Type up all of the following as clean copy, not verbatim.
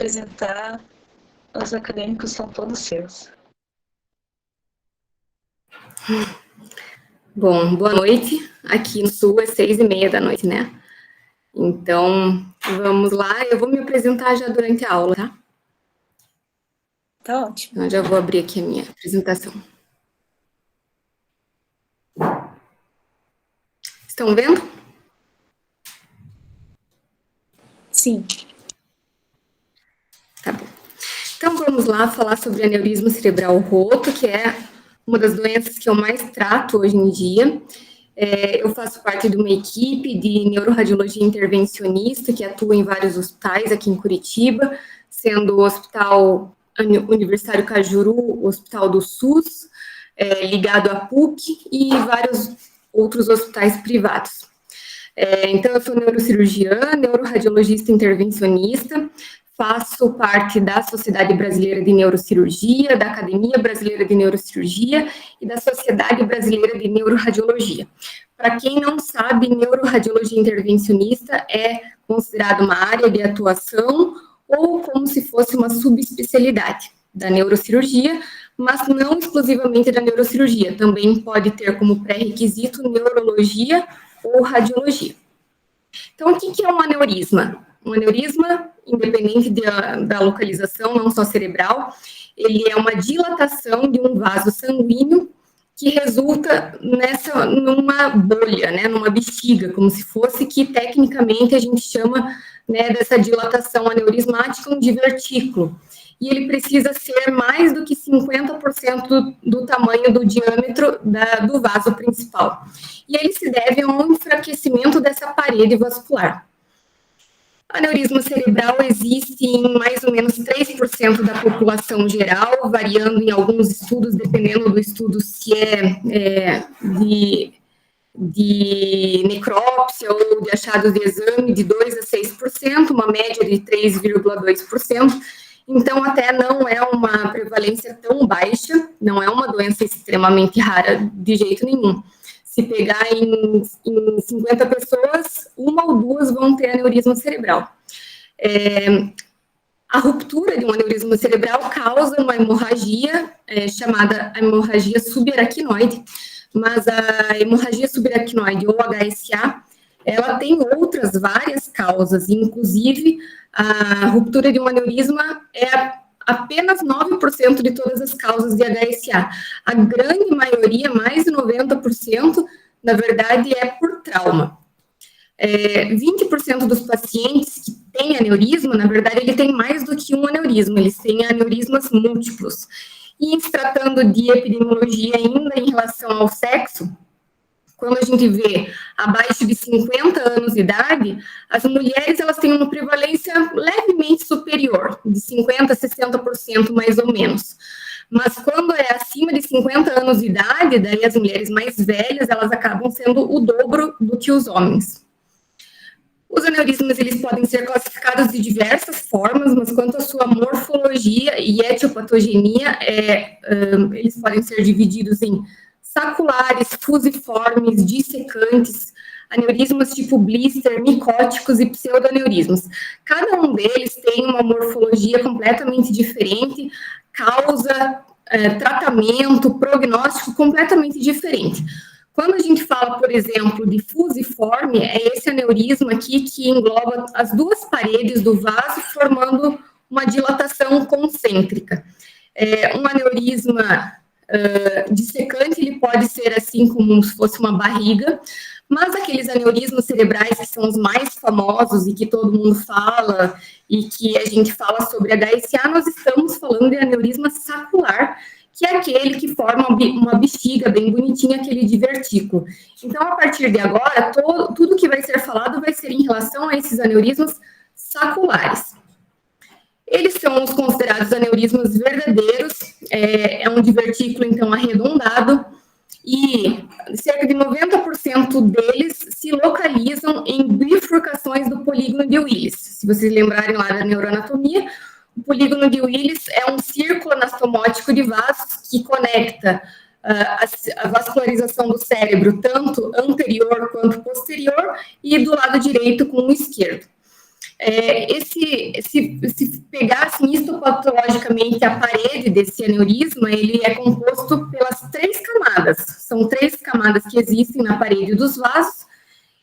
apresentar. Os acadêmicos são todos seus. Bom, boa noite. Aqui no Sul é 6:30 da noite, né? Então, vamos lá. Eu vou me apresentar já durante a aula, tá? Tá ótimo. Então, eu já vou abrir aqui a minha apresentação. Estão vendo? Sim. Tá bom. Então, vamos lá falar sobre aneurisma cerebral roto, que é uma das doenças que eu mais trato hoje em dia. Eu faço parte de uma equipe de neuroradiologia intervencionista que atua em vários hospitais aqui em Curitiba, sendo o Hospital Universitário Cajuru, o Hospital do SUS, ligado à PUC e vários outros hospitais privados. Então, eu sou neurocirurgiã, neuroradiologista intervencionista, faço parte da Sociedade Brasileira de Neurocirurgia, da Academia Brasileira de Neurocirurgia e da Sociedade Brasileira de Neuroradiologia. Para quem não sabe, neuroradiologia intervencionista é considerada uma área de atuação ou como se fosse uma subespecialidade da neurocirurgia, mas não exclusivamente da neurocirurgia. Também pode ter como pré-requisito neurologia ou radiologia. Então, o que é um aneurisma? Um aneurisma, independente da localização, não só cerebral, ele é uma dilatação de um vaso sanguíneo que resulta numa bolha, né, numa bexiga, como se fosse, que tecnicamente a gente chama, né, dessa dilatação aneurismática um divertículo. E ele precisa ser mais do que 50% do tamanho do diâmetro do vaso principal. E ele se deve a um enfraquecimento dessa parede vascular. O aneurisma cerebral existe em mais ou menos 3% da população geral, variando em alguns estudos, dependendo do estudo, se de necrópsia ou de achados de exame, de 2% a 6%, uma média de 3,2%. Então, até não é uma prevalência tão baixa, não é uma doença extremamente rara de jeito nenhum. Se pegar em 50 pessoas, uma ou duas vão ter aneurisma cerebral. A ruptura de um aneurisma cerebral causa uma hemorragia chamada hemorragia subaracnoide, mas a hemorragia subaracnoide ou HSA, ela tem outras várias causas, inclusive a ruptura de um aneurisma é apenas 9% de todas as causas de HSA. A grande maioria, mais de 90%, na verdade, é por trauma. 20% dos pacientes que têm aneurisma, na verdade, ele tem mais do que um aneurisma, eles têm aneurismas múltiplos. E se tratando de epidemiologia ainda em relação ao sexo, quando a gente vê abaixo de 50 anos de idade, as mulheres elas têm uma prevalência levemente superior, de 50% a 60% mais ou menos. Mas quando é acima de 50 anos de idade, daí as mulheres mais velhas, elas acabam sendo o dobro do que os homens. Os aneurismas, eles podem ser classificados de diversas formas, mas quanto à sua morfologia e etiopatogenia, eles podem ser divididos em saculares, fusiformes, dissecantes, aneurismas tipo blister, micóticos e pseudoaneurismas. Cada um deles tem uma morfologia completamente diferente, causa, tratamento, prognóstico completamente diferente. Quando a gente fala, por exemplo, de fusiforme, é esse aneurisma aqui que engloba as duas paredes do vaso, formando uma dilatação concêntrica. Um aneurisma dissecante, ele pode ser assim como se fosse uma barriga, mas aqueles aneurismas cerebrais que são os mais famosos e que todo mundo fala e que a gente fala sobre HSA, nós estamos falando de aneurisma sacular, que é aquele que forma uma bexiga bem bonitinha, aquele divertículo. Então, a partir de agora, tudo que vai ser falado vai ser em relação a esses aneurismas saculares. Eles são os considerados aneurismas verdadeiros, é um divertículo, então, arredondado, e cerca de 90% deles se localizam em bifurcações do polígono de Willis. Se vocês lembrarem lá da neuroanatomia, o polígono de Willis é um círculo anastomótico de vasos que conecta a vascularização do cérebro, tanto anterior quanto posterior, e do lado direito com o esquerdo. Se pegar assim, histopatologicamente a parede desse aneurisma, ele é composto pelas 3 camadas. São 3 camadas que existem na parede dos vasos,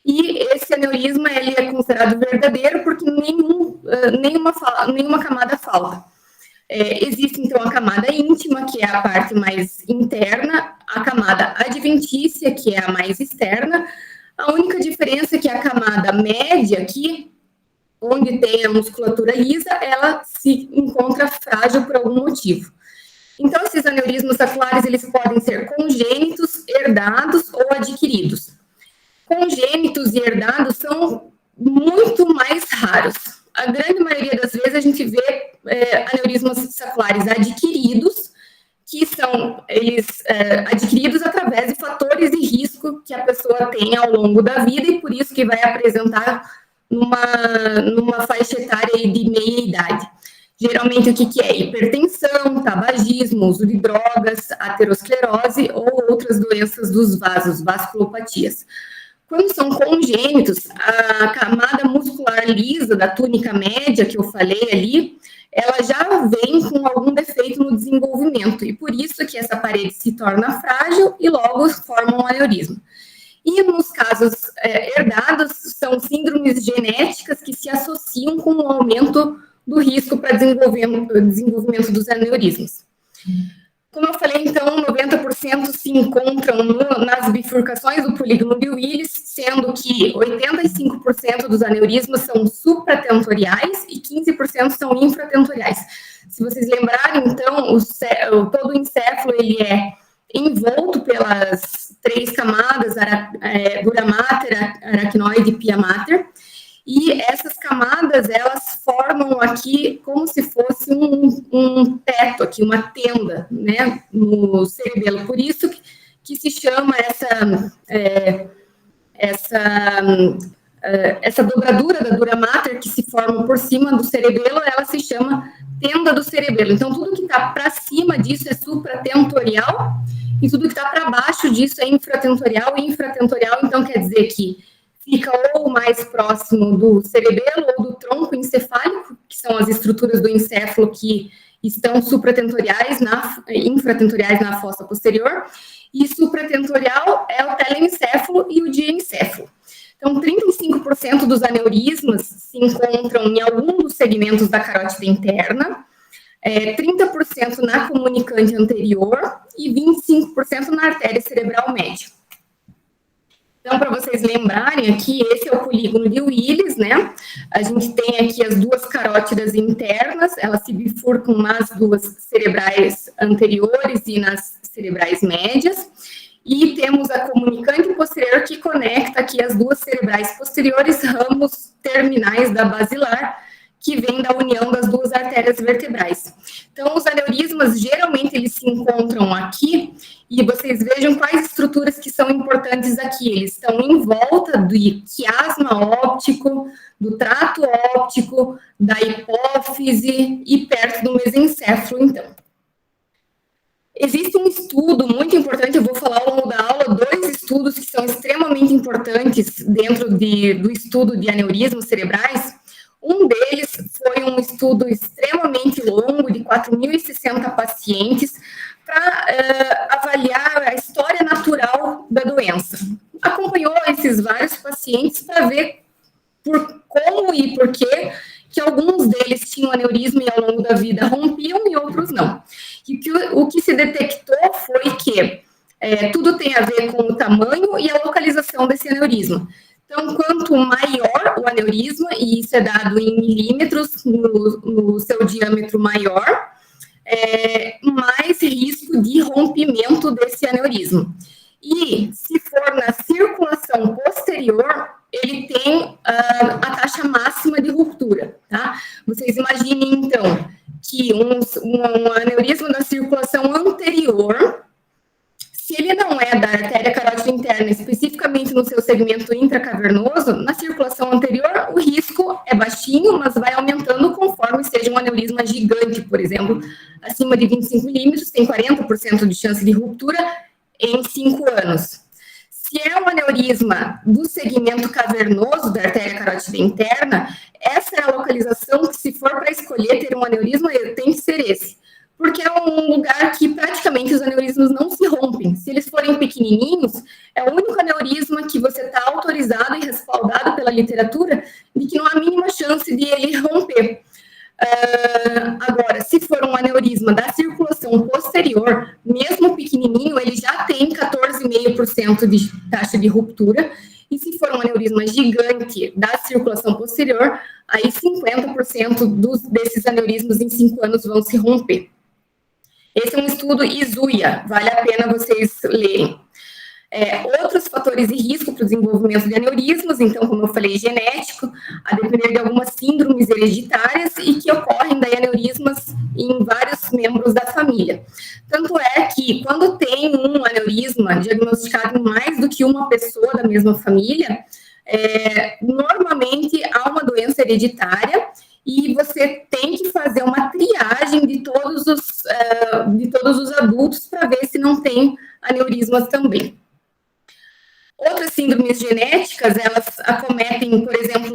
e esse aneurisma ele é considerado verdadeiro porque nenhuma camada falta. Existe, então, a camada íntima, que é a parte mais interna, a camada adventícia, que é a mais externa. A única diferença é que a camada média aqui, onde tem a musculatura lisa, ela se encontra frágil por algum motivo. Então, esses aneurismas saculares, eles podem ser congênitos, herdados ou adquiridos. Congênitos e herdados são muito mais raros. A grande maioria das vezes a gente vê aneurismas saculares adquiridos, que são adquiridos através de fatores de risco que a pessoa tem ao longo da vida e por isso que vai apresentar numa faixa etária de meia idade. Geralmente, o que é? Hipertensão, tabagismo, uso de drogas, aterosclerose ou outras doenças dos vasos, vasculopatias. Quando são congênitos, a camada muscular lisa da túnica média, que eu falei ali, ela já vem com algum defeito no desenvolvimento, e por isso que essa parede se torna frágil e logo forma um aneurisma. E nos casos herdados, são síndromes genéticas que se associam com o aumento do risco para desenvolvimento dos aneurismas. Como eu falei, então, 90% se encontram nas bifurcações do polígono de Willis, sendo que 85% dos aneurismas são supratentoriais e 15% são infratentoriais. Se vocês lembrarem, então, todo o encéfalo ele é envolto pelas 3 camadas, dura mater, aracnoide e pia mater, e essas camadas, elas formam aqui como se fosse um teto aqui, uma tenda, né, no cerebelo. Por isso que se chama essa dobradura da dura mater que se forma por cima do cerebelo, ela se chama tenda do cerebelo. Então, tudo que está para cima disso é supratentorial e tudo que está para baixo disso é infratentorial. E infratentorial, então, quer dizer que fica ou mais próximo do cerebelo ou do tronco encefálico, que são as estruturas do encéfalo que estão supratentoriais, infratentoriais na fossa posterior, e supratentorial é o telencéfalo e o diencéfalo. Então, 35% dos aneurismas se encontram em algum dos segmentos da carótida interna, 30% na comunicante anterior e 25% na artéria cerebral média. Então, para vocês lembrarem aqui, esse é o polígono de Willis, né? A gente tem aqui as 2 carótidas internas, elas se bifurcam nas 2 cerebrais anteriores e nas cerebrais médias. E temos a comunicante posterior que conecta aqui as 2 cerebrais posteriores, ramos terminais da basilar, que vem da união das 2 artérias vertebrais. Então, os aneurismas, geralmente, eles se encontram aqui, e vocês vejam quais estruturas que são importantes aqui. Eles estão em volta do quiasma óptico, do trato óptico, da hipófise e perto do mesencéfalo, então. Existe um estudo muito importante, eu vou falar ao longo da aula, 2 estudos que são extremamente importantes dentro do estudo de aneurismas cerebrais. Um deles foi um estudo extremamente longo, de 4.060 pacientes, para avaliar a história natural da doença. Acompanhou esses vários pacientes para ver como e por que alguns deles tinham aneurisma e ao longo da vida rompiam e outros não. E o que se detectou foi que tudo tem a ver com o tamanho e a localização desse aneurisma. Então, quanto maior o aneurisma, e isso é dado em milímetros no seu diâmetro maior, mais risco de rompimento desse aneurisma. E se for na circulação posterior, ele tem a taxa máxima de ruptura, tá? Vocês imaginem, então, que um aneurisma da circulação anterior, se ele não é da artéria carótida interna, especificamente no seu segmento intracavernoso, na circulação anterior, o risco é baixinho, mas vai aumentando conforme seja um aneurisma gigante, por exemplo, acima de 25 milímetros, tem 40% de chance de ruptura em 5 anos. Se Se é um aneurisma do segmento cavernoso da artéria carótida interna, essa é a localização que, se for para escolher ter um aneurisma, tem que ser esse. Porque é um lugar que praticamente os aneurismas não se rompem. Se eles forem pequenininhos, é o único aneurisma que você está autorizado e respaldado pela literatura de que não há mínima chance de ele romper. Agora, se for um aneurisma da circulação posterior, mesmo pequenininho, ele já tem 14,5% de taxa de ruptura, e se for um aneurisma gigante da circulação posterior, aí 50% desses aneurismas em 5 anos vão se romper. Esse é um estudo IZUIA, vale a pena vocês lerem. Outros fatores de risco para o desenvolvimento de aneurismas, então, como eu falei, genético, a depender de algumas síndromes hereditárias e que ocorrem daí aneurismas em vários membros da família. Tanto é que, quando tem um aneurisma diagnosticado em mais do que uma pessoa da mesma família, normalmente há uma doença hereditária e você tem que fazer uma triagem de todos os adultos para ver se não tem aneurismas também. Outras síndromes genéticas, elas acometem, por exemplo,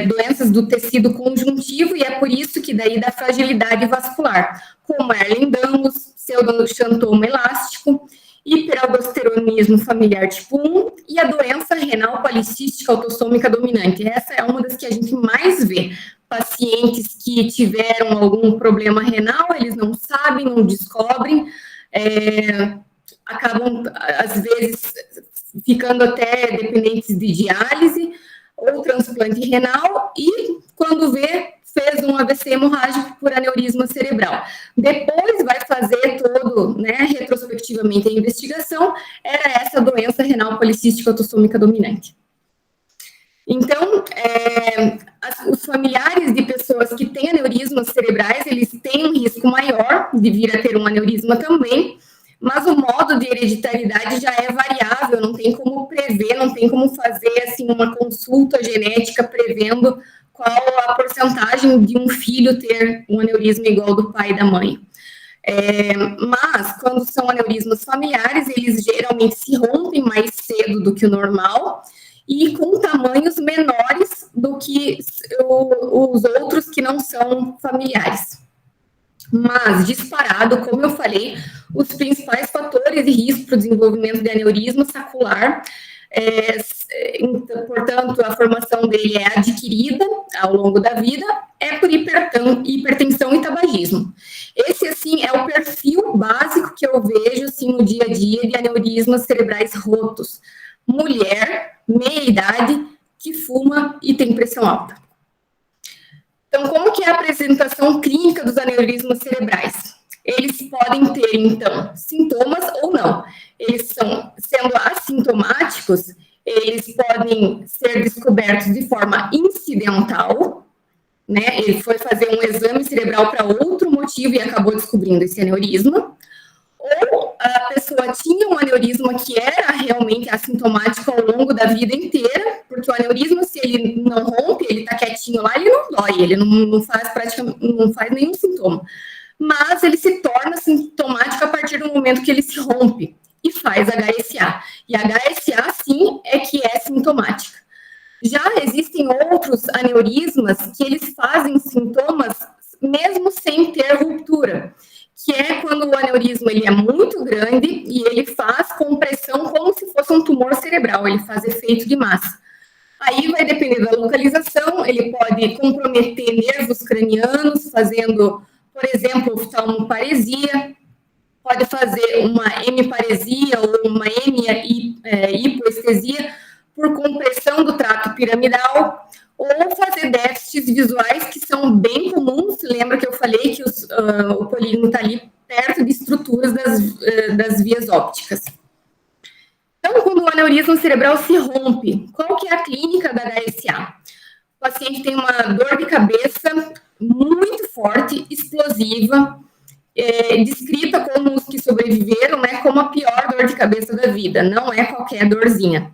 doenças do tecido conjuntivo, e é por isso que daí dá fragilidade vascular, como Ehlers-Danlos, pseudoxantoma elástico, hiperaldosteronismo familiar tipo 1 e a doença renal policística autossômica dominante. Essa é uma das que a gente mais vê. Pacientes que tiveram algum problema renal, eles não sabem, não descobrem, acabam, às vezes, ficando até dependentes de diálise ou transplante renal, e quando vê, fez um AVC hemorrágico por aneurisma cerebral. Depois vai fazer todo, retrospectivamente a investigação, era essa doença renal policística autossômica dominante. Então, os familiares de pessoas que têm aneurismas cerebrais, eles têm um risco maior de vir a ter um aneurisma também, mas o modo de hereditariedade já é variável, não tem como prever, não tem como fazer assim uma consulta genética prevendo qual a porcentagem de um filho ter um aneurisma igual ao do pai e da mãe. Mas, quando são aneurismas familiares, eles geralmente se rompem mais cedo do que o normal e com tamanhos menores do que os outros que não são familiares. Mas, disparado, como eu falei, os principais fatores de risco para o desenvolvimento de aneurisma saccular, portanto, a formação dele é adquirida ao longo da vida, é por hipertensão e tabagismo. Esse, assim, é o perfil básico que eu vejo, assim, no dia a dia de aneurismas cerebrais rotos. Mulher, meia-idade, que fuma e tem pressão alta. Então, como que é a apresentação clínica dos aneurismas cerebrais? Eles podem ter, então, sintomas ou não. Eles sendo assintomáticos, eles podem ser descobertos de forma incidental, Ele foi fazer um exame cerebral para outro motivo e acabou descobrindo esse aneurisma. Ou a pessoa tinha um aneurisma que era realmente assintomático ao longo da vida inteira, porque o aneurisma, se ele não rompe, ele está quietinho lá, ele não dói, ele não faz nenhum sintoma. Mas ele se torna sintomático a partir do momento que ele se rompe e faz HSA. E a HSA, sim, é que é sintomática. Já existem outros aneurismas que eles fazem sintomas mesmo sem ter ruptura, que é quando o aneurisma ele é muito grande e ele faz compressão como se fosse um tumor cerebral, ele faz efeito de massa. Aí vai depender da localização, ele pode comprometer nervos cranianos, fazendo, por exemplo, oftalmoparesia, pode fazer uma hemiparesia ou uma hipoestesia por compressão do trato piramidal, ou fazer déficits visuais que são bem comuns. Lembra que eu falei que o polígono está ali perto de estruturas das vias ópticas. Então, quando o aneurisma cerebral se rompe, qual que é a clínica da HSA? O paciente tem uma dor de cabeça muito forte, explosiva, descrita como os que sobreviveram, como a pior dor de cabeça da vida, não é qualquer dorzinha.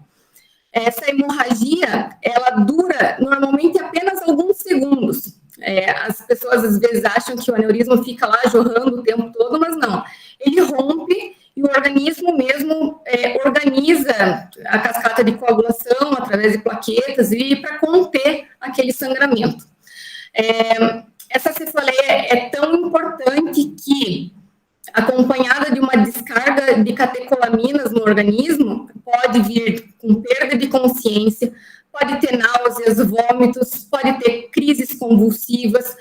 Essa hemorragia, ela dura normalmente apenas alguns segundos. As pessoas às vezes acham que o aneurisma fica lá jorrando o tempo todo, mas não. Ele rompe e o organismo mesmo organiza a cascata de coagulação através de plaquetas e para conter aquele sangramento. Essa cefaleia é tão importante que, acompanhada de uma descarga de catecolaminas no organismo, pode vir com perda de consciência, pode ter náuseas, vômitos, pode ter crises convulsivas,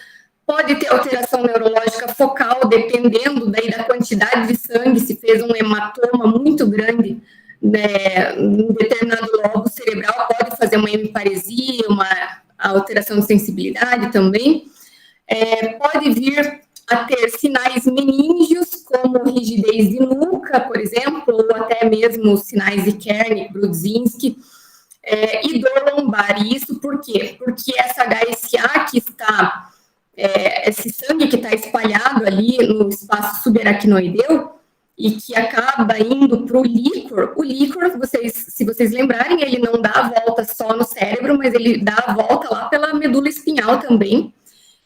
pode ter alteração neurológica focal, dependendo daí da quantidade de sangue, se fez um hematoma muito grande, né, em determinado lobo cerebral, pode fazer uma hemiparesia, uma alteração de sensibilidade também. Pode vir a ter sinais meníngeos, como rigidez de nuca, por exemplo, ou até mesmo sinais de Kernick, Brudzinski, e dor lombar. E isso por quê? Porque essa HSA que está, esse sangue que está espalhado ali no espaço subaracnoideu e que acaba indo para o líquor, se vocês lembrarem, ele não dá a volta só no cérebro, mas ele dá a volta lá pela medula espinhal também.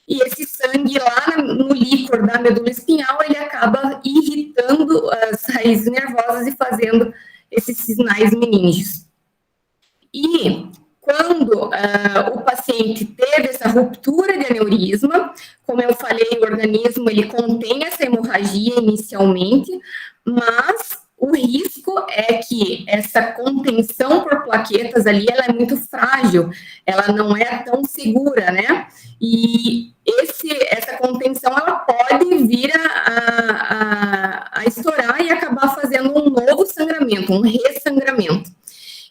E esse sangue lá no líquor da medula espinhal, ele acaba irritando as raízes nervosas e fazendo esses sinais meníngeos. E quando o paciente teve essa ruptura de aneurisma, como eu falei, o organismo ele contém essa hemorragia inicialmente, mas o risco é que essa contenção por plaquetas ali, ela é muito frágil, ela não é tão segura, né? E essa contenção, ela pode vir a estourar e acabar fazendo um novo sangramento, um ressangramento.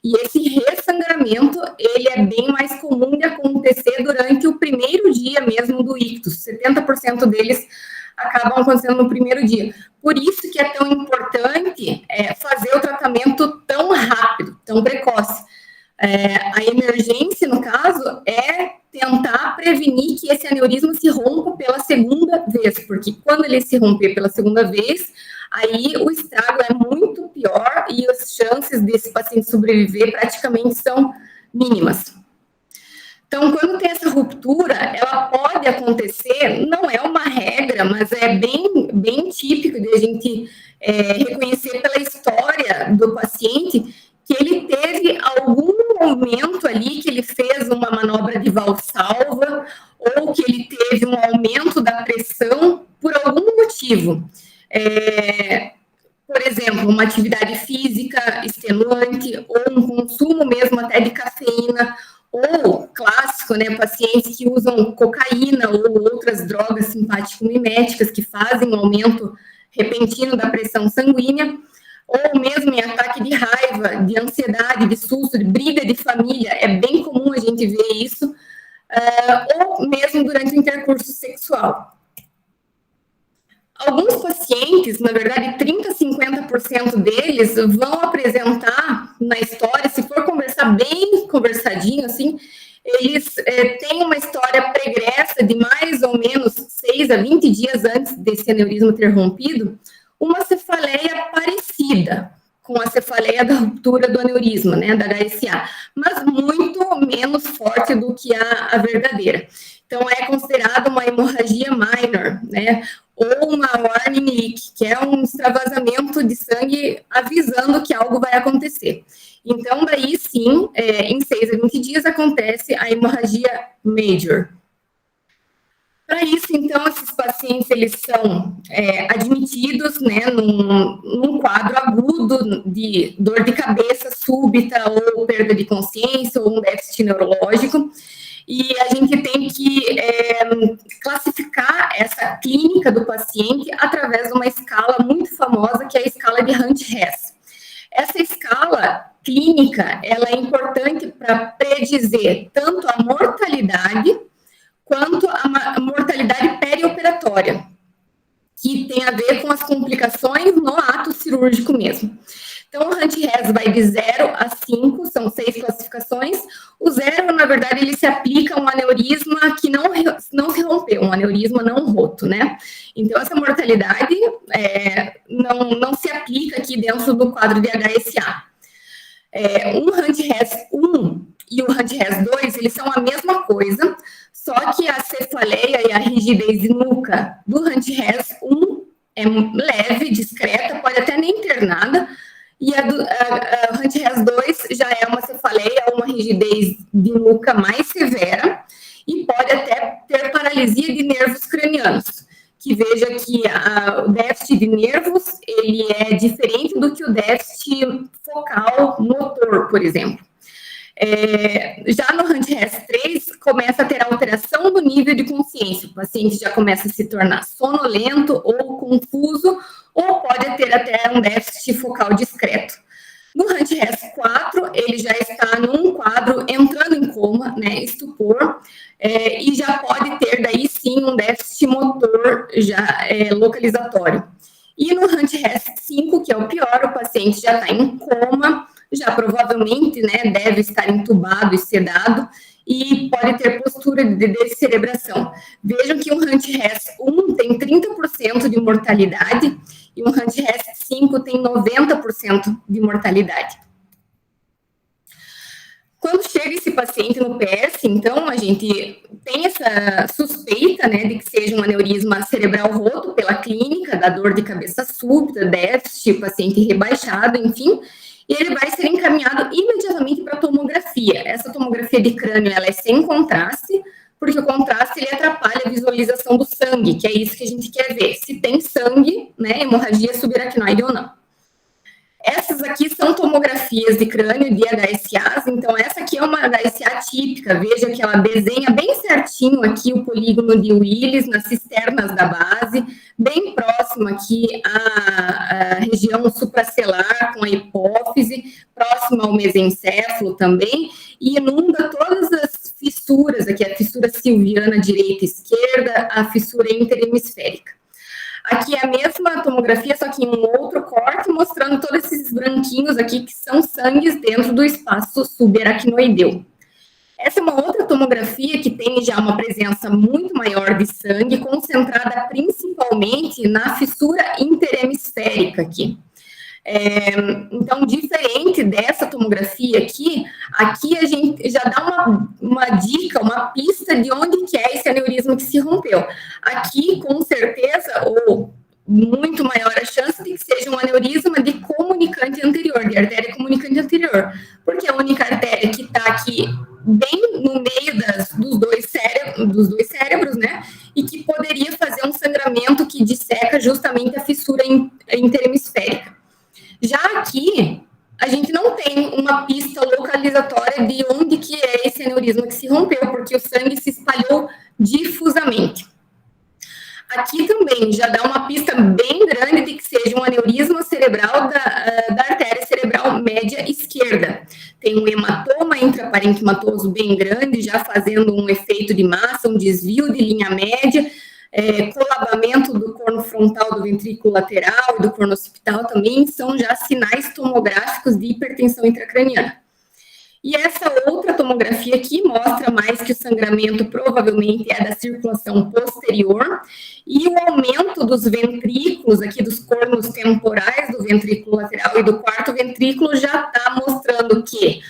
E esse ressangramento, ele é bem mais comum de acontecer durante o primeiro dia mesmo do ictus. 70% deles acabam acontecendo no primeiro dia. Por isso que é tão importante fazer o tratamento tão rápido, tão precoce. A emergência, no caso, é tentar prevenir que esse aneurisma se rompa pela segunda vez, porque quando ele se romper pela segunda vez, aí o estrago é muito pior e as chances desse paciente sobreviver praticamente são mínimas. Então, quando tem essa ruptura, ela pode acontecer, não é uma regra, mas é bem típico de a gente reconhecer pela história do paciente que ele teve algum momento ali que ele fez uma manobra de valsalva ou que ele teve um aumento da pressão por algum motivo. Por exemplo, uma atividade física extenuante ou um consumo mesmo até de cafeína, ou clássico, né, pacientes que usam cocaína ou outras drogas simpático-miméticas que fazem um aumento repentino da pressão sanguínea, ou mesmo em ataque de raiva, de ansiedade, de susto, de briga de família, é bem comum a gente ver isso, ou mesmo durante o intercurso sexual. Alguns pacientes, na verdade, 30% a 50% deles vão apresentar na história, se for conversar bem conversadinho, assim, eles têm uma história pregressa de mais ou menos 6 a 20 dias antes desse aneurisma ter rompido, uma cefaleia parecida com a cefaleia da ruptura do aneurisma, né, da HSA, mas muito menos forte do que a verdadeira. Então, é considerada uma hemorragia minor, né, ou uma warning leak, que é um extravasamento de sangue avisando que algo vai acontecer. Então, daí sim, em 6 a 20 dias acontece a hemorragia major. Para isso, então, esses pacientes, eles são admitidos, né, num quadro agudo de dor de cabeça súbita ou perda de consciência ou um déficit neurológico. E a gente tem que classificar essa clínica do paciente através de uma escala muito famosa, que é a escala de Hunt-Hess. Essa escala clínica, ela é importante para predizer tanto a mortalidade quanto a mortalidade perioperatória, que tem a ver com as complicações no ato cirúrgico mesmo. Então, o Hunt-Hess vai de 0 a 5, são 6 classificações. O 0, na verdade, ele se aplica a um aneurisma que não se rompeu, um aneurisma não roto, né? Então, essa mortalidade não se aplica aqui dentro do quadro de HSA. O Hunt-Hess 1 e o Hunt-Hess 2, eles são a mesma coisa, só que a cefaleia e a rigidez de nuca do Hunt-Hess 1 é leve, discreta, pode até nem ter alternada, e a Hunt-Hess 2 já é uma cefaleia, uma rigidez de nuca mais severa, e pode até ter paralisia de nervos cranianos, que veja que o déficit de nervos, ele é diferente do que o déficit focal motor, por exemplo. Já no Hunt-Hess 3, começa a ter alteração do nível de consciência. O paciente já começa a se tornar sonolento ou confuso, ou pode ter até um déficit focal discreto. No Hunt-Hess 4, ele já está num quadro entrando em coma, né, estupor, e já pode ter daí sim um déficit motor já localizatório. E no Hunt-Hess 5, que é o pior, o paciente já está em coma, já provavelmente, né, deve estar entubado e sedado, e pode ter postura de descerebração. Vejam que o Hunt-Hess 1 tem 30% de mortalidade, e o Hunt-Hess 5 tem 90% de mortalidade. Quando chega esse paciente no PS, então, a gente tem essa suspeita, né, de que seja um aneurisma cerebral roto pela clínica, da dor de cabeça súbita, déficit, paciente rebaixado, enfim, e ele vai ser encaminhado imediatamente para a tomografia. Essa tomografia de crânio, ela é sem contraste, porque o contraste, ele atrapalha a visualização do sangue, que é isso que a gente quer ver, se tem sangue, né, hemorragia subaracnoide ou não. Essas aqui são tomografias de crânio de HSAs, então essa aqui é uma HSA típica, veja que ela desenha bem certinho aqui o polígono de Willis nas cisternas da base, bem próximo aqui à região supracelular com a hipófise, próximo ao mesencéfalo também, e inunda todas as fissuras, aqui a fissura silviana direita e esquerda, a fissura interhemisférica. Aqui é a mesma tomografia, só que em um outro corte, mostrando todos esses branquinhos aqui, que são sangues dentro do espaço subaracnoideu. Essa é uma outra tomografia que tem já uma presença muito maior de sangue, concentrada principalmente na fissura interhemisférica aqui. Então, diferente dessa tomografia aqui a gente já dá uma dica, uma pista de onde que é esse aneurisma que se rompeu. Aqui, com certeza, ou muito maior a chance de que seja um aneurisma de comunicante anterior, de artéria comunicante anterior, porque é a única artéria que está aqui bem no meio dos dois cérebros, né, e que poderia fazer um sangramento que disseca justamente a fissura interhemisférica. Já aqui, a gente não tem uma pista localizatória de onde que é esse aneurisma que se rompeu, porque o sangue se espalhou difusamente. Aqui também já dá uma pista bem grande de que seja um aneurisma cerebral da artéria cerebral média esquerda. Tem um hematoma intraparenquimatoso bem grande, já fazendo um efeito de massa, um desvio de linha média, colabamento do corno frontal do ventrículo lateral e do corno occipital também são já sinais tomográficos de hipertensão intracraniana. E essa outra tomografia aqui mostra mais que o sangramento provavelmente é da circulação posterior e o aumento dos ventrículos aqui, dos cornos temporais do ventrículo lateral e do quarto ventrículo já está mostrando que,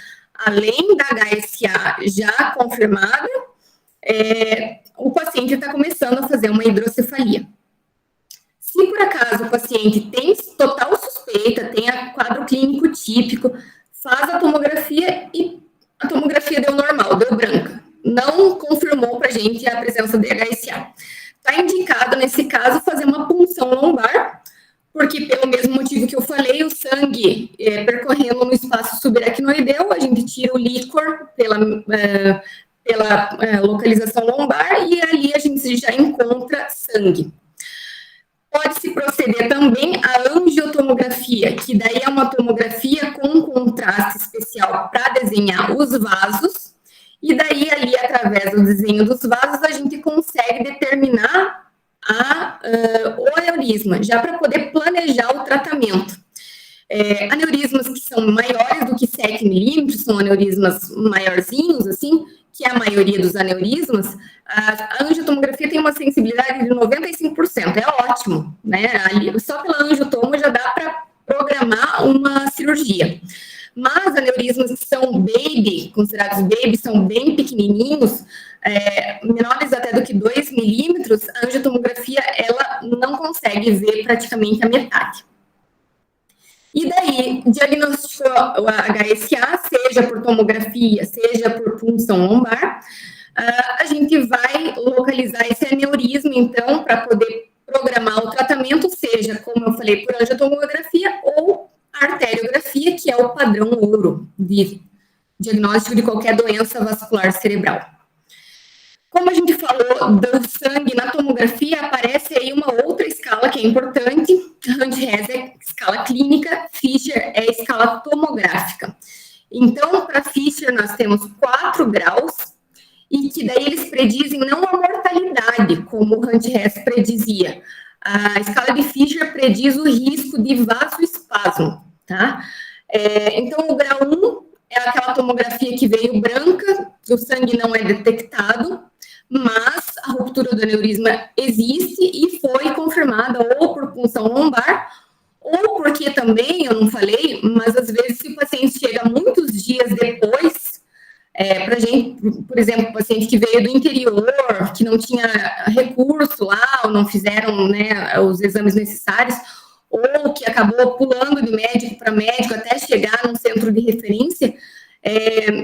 além da HSA já confirmada, o paciente está começando a fazer uma hidrocefalia. Se por acaso o paciente tem total suspeita, tem quadro clínico típico, faz a tomografia e a tomografia deu normal, deu branca. Não confirmou para a gente a presença de HSA. Está indicado, nesse caso, fazer uma punção lombar, porque pelo mesmo motivo que eu falei, o sangue percorrendo no espaço subaracnoideu, a gente tira o líquor pela localização lombar e ali a gente já encontra sangue. Pode-se proceder também à angiotomografia, que daí é uma tomografia com contraste especial para desenhar os vasos, e daí ali, através do desenho dos vasos, a gente consegue determinar o aneurisma, já para poder planejar o tratamento. Aneurismas que são maiores do que 7 milímetros, são aneurismas maiorzinhos, assim, que é a maioria dos aneurismas, a angiotomografia tem uma sensibilidade de 95%, é ótimo, né? Só pela angiotomo já dá para programar uma cirurgia. Mas aneurismas que são baby, considerados baby, são bem pequenininhos, menores até do que 2 milímetros, a angiotomografia ela não consegue ver praticamente a metade. E daí, diagnosticou o HSA, seja por tomografia, seja por punção lombar, a gente vai localizar esse aneurisma, então, para poder programar o tratamento, seja, como eu falei, por angiotomografia ou arteriografia, que é o padrão ouro de diagnóstico de qualquer doença vascular cerebral. Como a gente falou do sangue na tomografia, aparece aí uma outra escala que é importante. Hunt-Hess é escala clínica, Fisher é escala tomográfica. Então, para Fisher, nós temos 4 graus, e que daí eles predizem não a mortalidade, como o Hunt-Hess predizia. A escala de Fisher prediz o risco de vasoespasmo, tá? Então, o grau 1 é aquela tomografia que veio branca, o sangue não é detectado, mas a ruptura do aneurisma existe e foi confirmada ou por punção lombar, ou porque também, eu não falei, mas às vezes se o paciente chega muitos dias depois, para gente, por exemplo, paciente que veio do interior, que não tinha recurso lá, ou não fizeram, né, os exames necessários, ou que acabou pulando de médico para médico até chegar num centro de referência,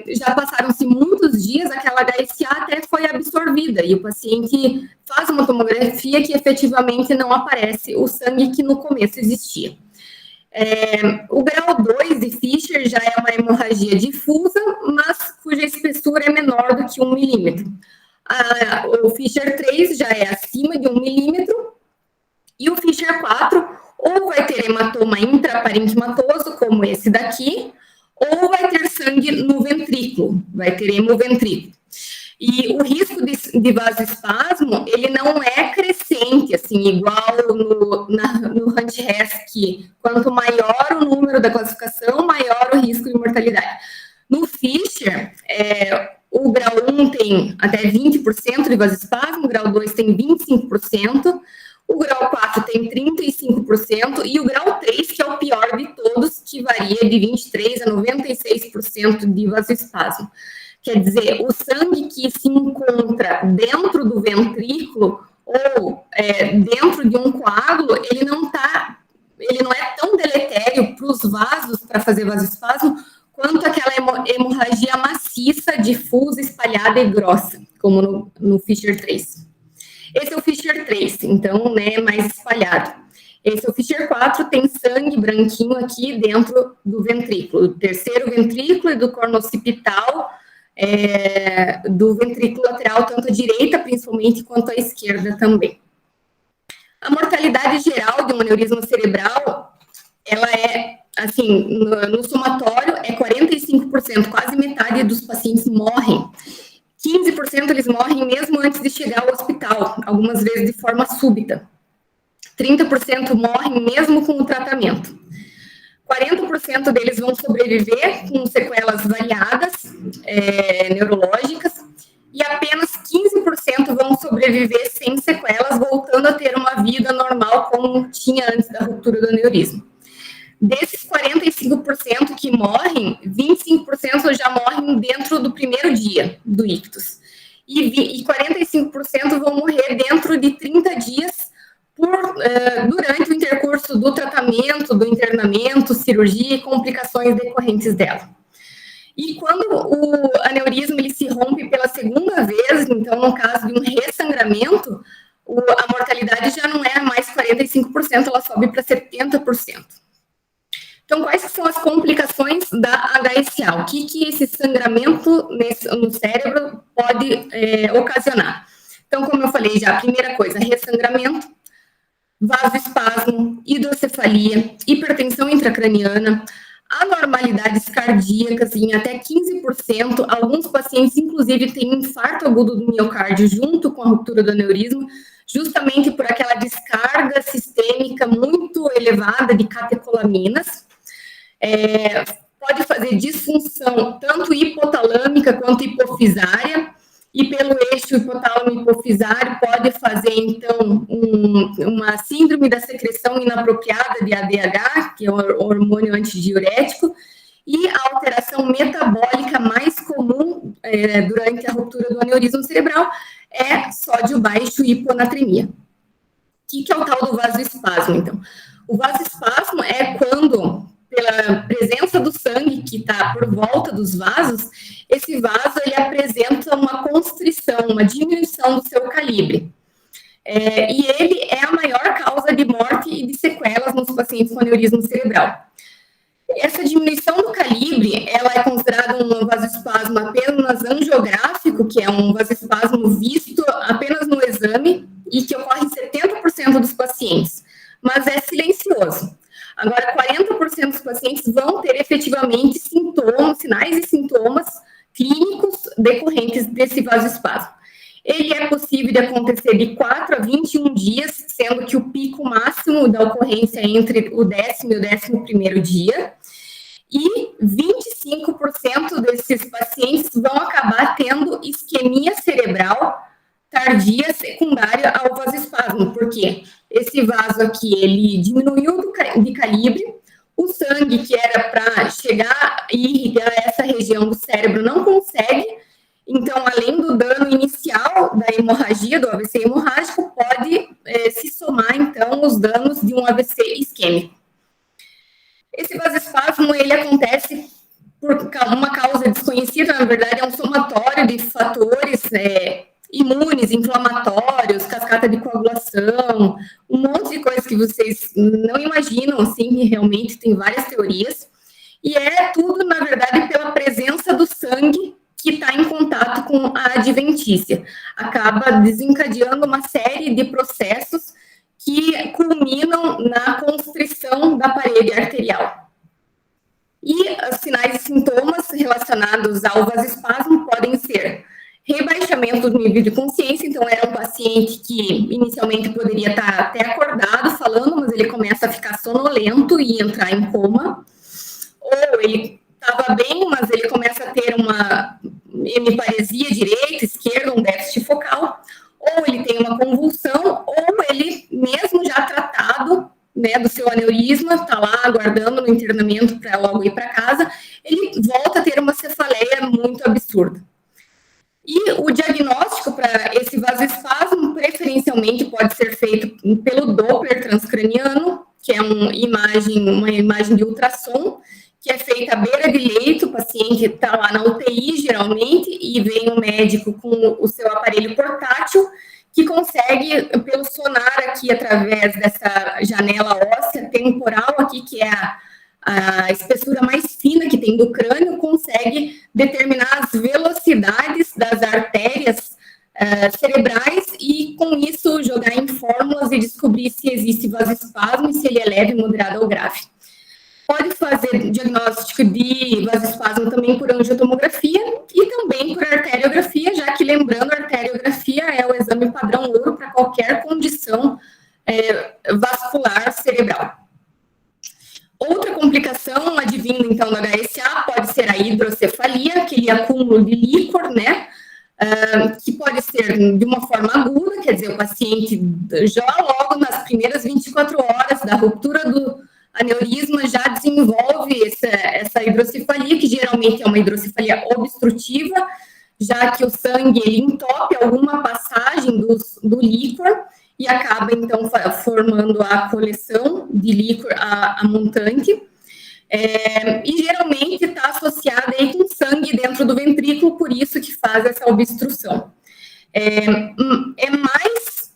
já passaram-se muitos dias, aquela HSA até foi absorvida, e o paciente faz uma tomografia que efetivamente não aparece o sangue que no começo existia. O grau 2 de Fisher já é uma hemorragia difusa, mas cuja espessura é menor do que 1 milímetro. O Fisher 3 já é acima de 1 milímetro, e o Fisher 4 ou vai ter hematoma intraparenquimatoso, como esse daqui, ou vai ter sangue no ventrículo, vai ter hemoventrículo. E o risco de vasoespasmo, ele não é crescente, assim, igual no Hunt-Hess, que quanto maior o número da classificação, maior o risco de mortalidade. No Fisher, o grau 1 tem até 20% de vasoespasmo, o grau 2 tem 25%, o grau 4 tem 35%, e o grau 3, que é o pior de todos, que varia de 23% a 96% de vasoespasmo. Quer dizer, o sangue que se encontra dentro do ventrículo ou dentro de um coágulo, ele não é tão deletério para os vasos, para fazer vasoespasmo, quanto aquela hemorragia maciça, difusa, espalhada e grossa, como no Fisher 3. Esse é o Fisher 3, então, né, mais espalhado. Esse é o Fisher 4, tem sangue branquinho aqui dentro do ventrículo, do terceiro ventrículo e do corno occipital, do ventrículo lateral, tanto à direita, principalmente, quanto à esquerda também. A mortalidade geral de um aneurisma cerebral, ela é, assim, no somatório, é 45%, quase metade dos pacientes morrem. 15% eles morrem mesmo antes de chegar ao hospital, algumas vezes de forma súbita. 30% morrem mesmo com o tratamento. 40% deles vão sobreviver com sequelas variadas, neurológicas, e apenas 15% vão sobreviver sem sequelas, voltando a ter uma vida normal como tinha antes da ruptura do aneurisma. Desses 45% que morrem, 25% já morrem dentro do primeiro dia do ictus. E 45% vão morrer dentro de 30 dias durante o intercurso do tratamento, do internamento, cirurgia e complicações decorrentes dela. E quando o aneurisma ele se rompe pela segunda vez, então no caso de um ressangramento, a mortalidade já não é mais 45%, ela sobe para 70%. Então, quais são as complicações da HSA? O que esse sangramento no cérebro pode ocasionar? Então, como eu falei já, a primeira coisa, ressangramento, vasoespasmo, hidrocefalia, hipertensão intracraniana, anormalidades cardíacas em até 15%. Alguns pacientes, inclusive, têm infarto agudo do miocárdio junto com a ruptura do aneurisma, justamente por aquela descarga sistêmica muito elevada de catecolaminas. Pode fazer disfunção tanto hipotalâmica quanto hipofisária, e pelo eixo hipotálamo-hipofisário pode fazer, então, uma síndrome da secreção inapropriada de ADH, que é o hormônio antidiurético, e a alteração metabólica mais comum durante a ruptura do aneurisma cerebral é sódio baixo e hiponatremia. O que é o tal do vasoespasmo, então? O vasoespasmo é quando pela presença do sangue que está por volta dos vasos, esse vaso ele apresenta uma constrição, uma diminuição do seu calibre. E ele é a maior causa de morte e de sequelas nos pacientes com aneurisma cerebral. Essa diminuição do calibre, ela é considerada um vasoespasmo apenas angiográfico, que é um vasoespasmo visto apenas no exame e que ocorre em 70% dos pacientes, mas é silencioso. Agora, 40% dos pacientes vão ter efetivamente sintomas, sinais e sintomas clínicos decorrentes desse vasoespasmo. Ele é possível de acontecer de 4 a 21 dias, sendo que o pico máximo da ocorrência é entre o 10º e o 11º dia, e 25% desses pacientes vão acabar tendo isquemia cerebral tardia secundária ao vasoespasmo, porque esse vaso aqui, ele diminuiu de calibre, o sangue que era para chegar e irrigar essa região do cérebro não consegue. Então, além do dano inicial da hemorragia, do AVC hemorrágico, pode se somar, então, os danos de um AVC isquêmico. Esse vasoespasmo, ele acontece por uma causa desconhecida, na verdade, é um somatório de fatores imunes, inflamatórios, cascata de coagulação, um monte de coisas que vocês não imaginam, assim, e realmente tem várias teorias. E é tudo, na verdade, pela presença do sangue que está em contato com a adventícia. Acaba desencadeando uma série de processos que culminam na constrição da parede arterial. E os sinais e sintomas relacionados ao vasoespasmo podem ser rebaixamento do nível de consciência, então era um paciente que inicialmente poderia estar até acordado falando, mas ele começa a ficar sonolento e entrar em coma, ou ele estava bem, mas ele começa a ter uma hemiparesia direita, esquerda, um déficit focal, ou ele tem uma convulsão, ou ele, mesmo já tratado, né, do seu aneurisma, está lá aguardando no internamento para logo ir para casa, ele volta a ter uma cefaleia muito absurda. E o diagnóstico para esse vasoespasmo, preferencialmente, pode ser feito pelo Doppler transcraniano, que é uma imagem de ultrassom, que é feita à beira de leito, o paciente está lá na UTI, geralmente, e vem um médico com o seu aparelho portátil, que consegue, pelo sonar aqui, através dessa janela óssea temporal aqui, que é a espessura mais fina que tem do crânio, consegue determinar as velocidades das artérias cerebrais e, com isso, jogar em fórmulas e descobrir se existe vasoespasmo e se ele é leve, moderado ou grave. Pode fazer diagnóstico de vasoespasmo também por angiotomografia e também por arteriografia, já que, lembrando, a arteriografia é o exame padrão ouro para qualquer condição vascular cerebral. Outra complicação advindo, então, do HSA pode ser a hidrocefalia, aquele acúmulo de líquor, né, que pode ser de uma forma aguda, quer dizer, o paciente já logo nas primeiras 24 horas da ruptura do aneurisma já desenvolve essa hidrocefalia, que geralmente é uma hidrocefalia obstrutiva, já que o sangue ele entope alguma passagem do líquor e acaba, então, formando a coleção de líquor a montante. E geralmente está associada aí com sangue dentro do ventrículo, por isso que faz essa obstrução. É mais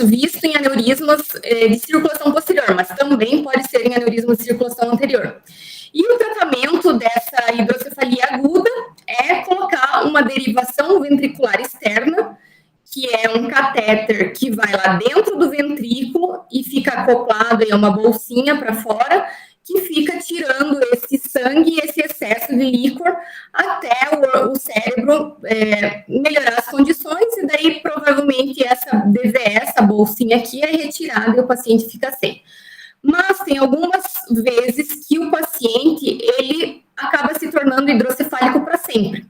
visto em aneurismas de circulação posterior, mas também pode ser em aneurismas de circulação anterior. E o tratamento dessa hidrocefalia aguda é colocar uma derivação ventricular externa, que é um catéter que vai lá dentro do ventrículo e fica acoplado em uma bolsinha para fora, que fica tirando esse sangue e esse excesso de líquor até o cérebro melhorar as condições, e daí provavelmente essa DVE, essa bolsinha aqui, é retirada e o paciente fica sem. Mas tem algumas vezes que o paciente, ele acaba se tornando hidrocefálico para sempre.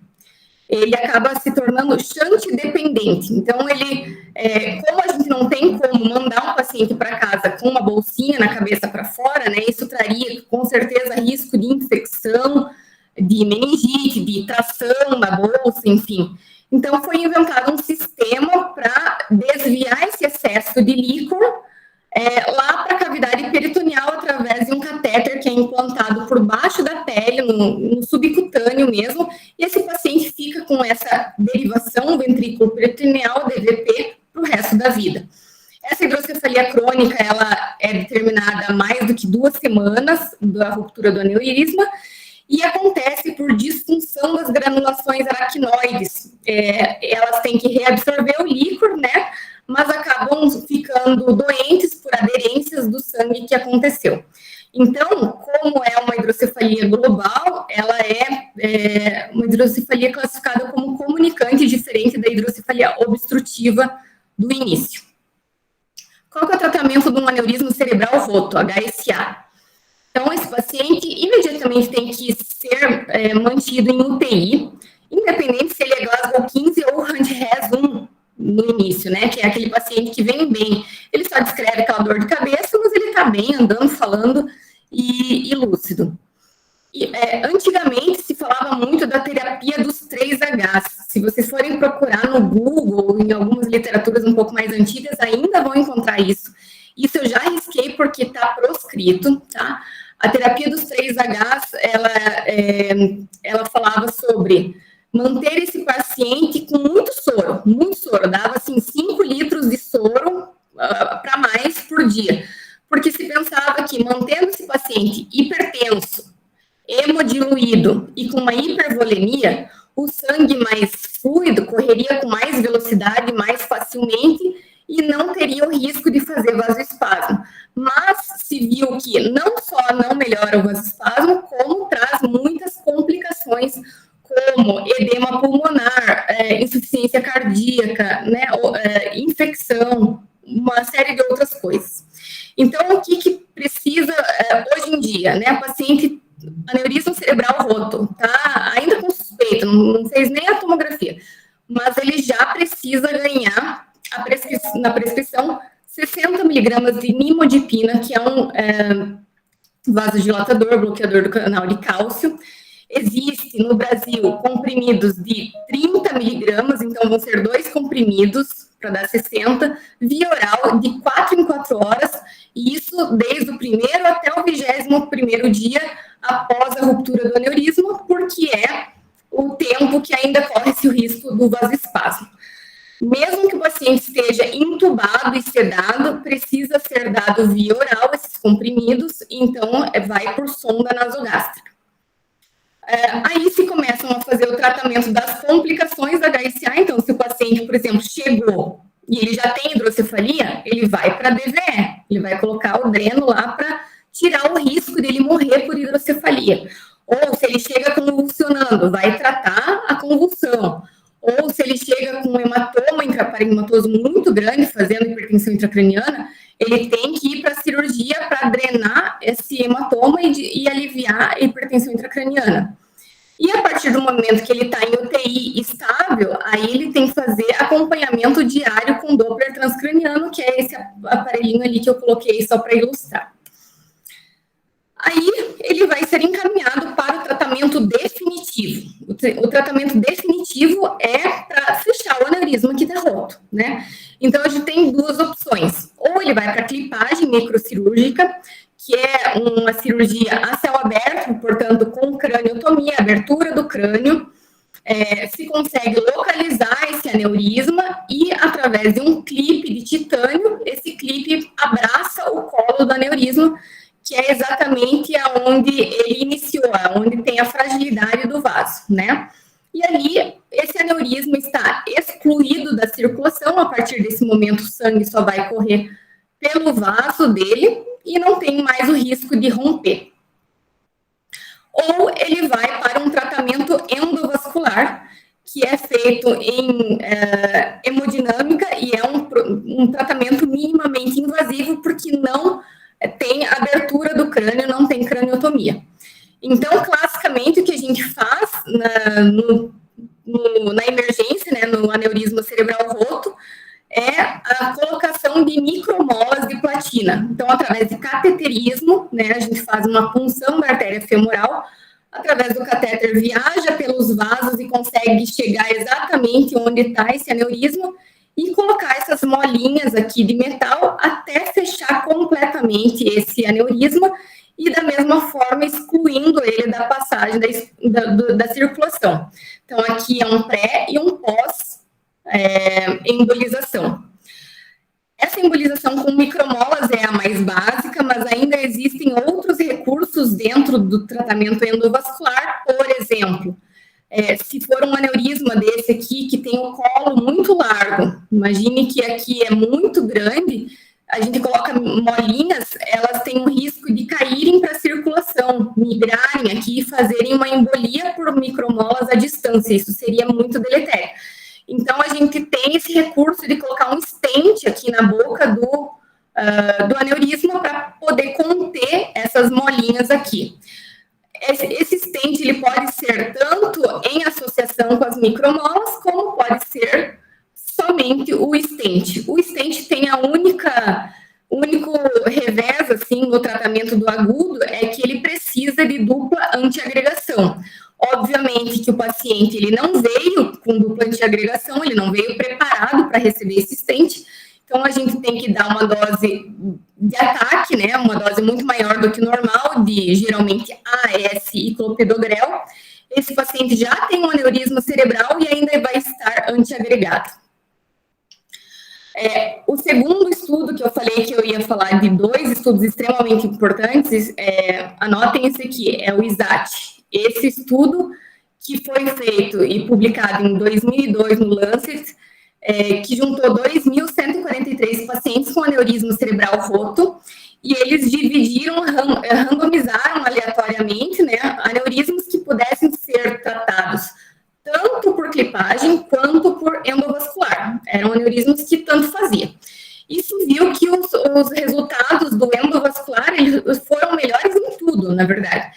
Ele acaba se tornando shunt dependente. Então, como a gente não tem como mandar um paciente para casa com uma bolsinha na cabeça para fora, né, isso traria, com certeza, risco de infecção, de meningite, de tração na bolsa, enfim. Então, foi inventado um sistema para desviar esse excesso de líquor lá para a cavidade peritoneal através de um catéter por baixo da pele, no subcutâneo mesmo, e esse paciente fica com essa derivação ventrículo peritoneal, DVP, para o resto da vida. Essa hidrocefalia crônica, ela é determinada há mais do que 2 semanas da ruptura do aneurisma, e acontece por disfunção das granulações aracnoides. Elas têm que reabsorver o líquor, né? Mas acabam ficando doentes por aderências do sangue que aconteceu. Então, como é uma hidrocefalia global, ela é uma hidrocefalia classificada como comunicante, diferente da hidrocefalia obstrutiva do início. Qual que é o tratamento de um aneurisma cerebral roto, HSA? Então, esse paciente imediatamente tem que ser mantido em UTI, independente se ele é Glasgow 15 ou Hand-Hess 1 no início, né? Que é aquele paciente que vem bem. Ele só descreve aquela dor de cabeça, mas ele está bem, andando, falando e lúcido. Antigamente se falava muito da terapia dos 3Hs. Se vocês forem procurar no Google ou em algumas literaturas um pouco mais antigas, ainda vão encontrar isso. Isso eu já risquei porque está proscrito, tá? A terapia dos 3Hs, ela falava sobre manter esse paciente com muito soro, dava assim 5 litros de soro para mais por dia, porque se pensava que mantendo esse paciente hipertenso, hemodiluído e com uma hipervolemia, o sangue mais fluido correria com mais velocidade, mais facilmente, e não teria o risco de fazer vasoespasmo. Mas se viu que não só não melhora o vasoespasmo, como traz muitas complicações, como edema pulmonar, insuficiência cardíaca, né, infecção, uma série de outras coisas. Então, o que precisa hoje em dia, né? O paciente aneurisma cerebral roto, tá ainda com suspeita, não fez nem a tomografia, mas ele já precisa ganhar na prescrição 60 miligramas de nimodipina, que é um vasodilatador, bloqueador do canal de cálcio. Existe no Brasil comprimidos de 30 miligramas, então vão ser 2 comprimidos para dar 60, via oral de 4 em 4 horas, e isso desde o primeiro até o 21º dia após a ruptura do aneurisma, porque é o tempo que ainda corre-se o risco do vasoespasmo. Mesmo que o paciente esteja entubado e sedado, precisa ser dado via oral esses comprimidos, então vai por sonda nasogástrica. Aí se começam a fazer o tratamento das complicações da HSA, então se o paciente, por exemplo, chegou e ele já tem hidrocefalia, ele vai para a DVE, ele vai colocar o dreno lá para tirar o risco dele morrer por hidrocefalia. Ou se ele chega convulsionando, vai tratar a convulsão. Ou se ele chega com um hematoma intraparenquimatoso muito grande, fazendo hipertensão intracraniana, ele tem que ir para a cirurgia para drenar esse hematoma e aliviar a hipertensão intracraniana. E a partir do momento que ele está em UTI estável, aí ele tem que fazer acompanhamento diário com Doppler transcraniano, que é esse aparelhinho ali que eu coloquei só para ilustrar. Aí ele vai ser encaminhado para o tratamento definitivo. O tratamento definitivo é para fechar o aneurisma que está roto, né? Então a gente tem 2 opções. Ou ele vai para a clipagem microcirúrgica, que é uma cirurgia a céu aberto, portanto com craniotomia, abertura do crânio, se consegue localizar esse aneurisma e através de um clipe de titânio, esse clipe abraça o colo do aneurisma, que é exatamente aonde ele iniciou, onde tem a fragilidade do vaso, né? E ali, esse aneurisma está excluído da circulação, a partir desse momento o sangue só vai correr pelo vaso dele e não tem mais o risco de romper. Ou ele vai para um tratamento endovascular, que é feito em hemodinâmica e é um tratamento minimamente invasivo, porque não tem abertura do crânio, não tem craniotomia. Então, classicamente, o que a gente faz na emergência, né, no aneurisma cerebral roto, é a colocação de micromolas de platina. Então, através de cateterismo, né, a gente faz uma punção da artéria femoral, através do catéter viaja pelos vasos e consegue chegar exatamente onde está esse aneurisma e colocar essas molinhas aqui de metal até fechar completamente esse aneurisma e da mesma forma excluindo ele da passagem da circulação. Então, aqui é um pré e um pós embolização. Essa embolização com micromolas é a mais básica, mas ainda existem outros recursos dentro do tratamento endovascular. Por exemplo, se for um aneurisma desse aqui, que tem o colo muito largo, imagine que aqui é muito grande, a gente coloca molinhas, elas têm um risco de caírem para a circulação, migrarem aqui e fazerem uma embolia por micromolas à distância. Isso seria muito deletério. Então, a gente tem esse recurso de colocar um stent aqui na boca do aneurisma para poder conter essas molinhas aqui. Esse stent, ele pode ser tanto em associação com as micromolas, como pode ser somente o stent. O stent tem o único revés, assim, no tratamento do agudo, é que ele precisa de dupla antiagregação. Obviamente que o paciente, ele não veio com dupla antiagregação, ele não veio preparado para receber esse stent, então a gente tem que dar uma dose de ataque, né, uma dose muito maior do que normal, de geralmente AS e clopidogrel. Esse paciente já tem um aneurisma cerebral e ainda vai estar antiagregado. O segundo estudo que eu falei que eu ia falar de 2 estudos extremamente importantes, anotem esse aqui, é o ISAT. Esse estudo que foi feito e publicado em 2002 no Lancet, que juntou 2.143 pacientes com aneurisma cerebral roto, e eles randomizaram aleatoriamente, né, aneurismas que pudessem ser tratados tanto por clipagem quanto por endovascular. Eram aneurismas que tanto fazia. Isso viu que os resultados do endovascular eles foram melhores em tudo, na verdade.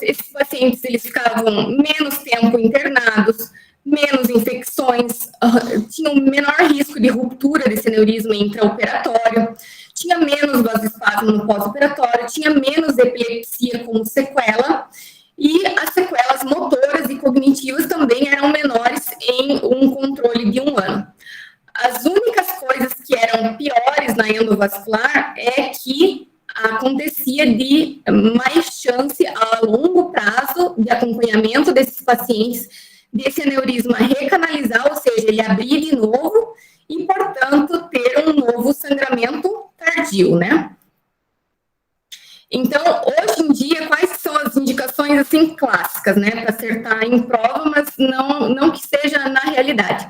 Esses pacientes eles ficavam menos tempo internados, menos infecções, tinham menor risco de ruptura desse aneurisma intraoperatório, tinha menos vasoespasmo no pós-operatório, tinha menos epilepsia como sequela, e as sequelas motoras e cognitivas também eram menores em um controle de 1 ano. As únicas coisas que eram piores na endovascular é que acontecia de mais chance a longo prazo de acompanhamento desses pacientes, desse aneurisma recanalizar, ou seja, ele abrir de novo e, portanto, ter um novo sangramento tardio, né? Então, hoje em dia, quais são as indicações, assim, clássicas, né, para acertar em prova, mas não que seja na realidade?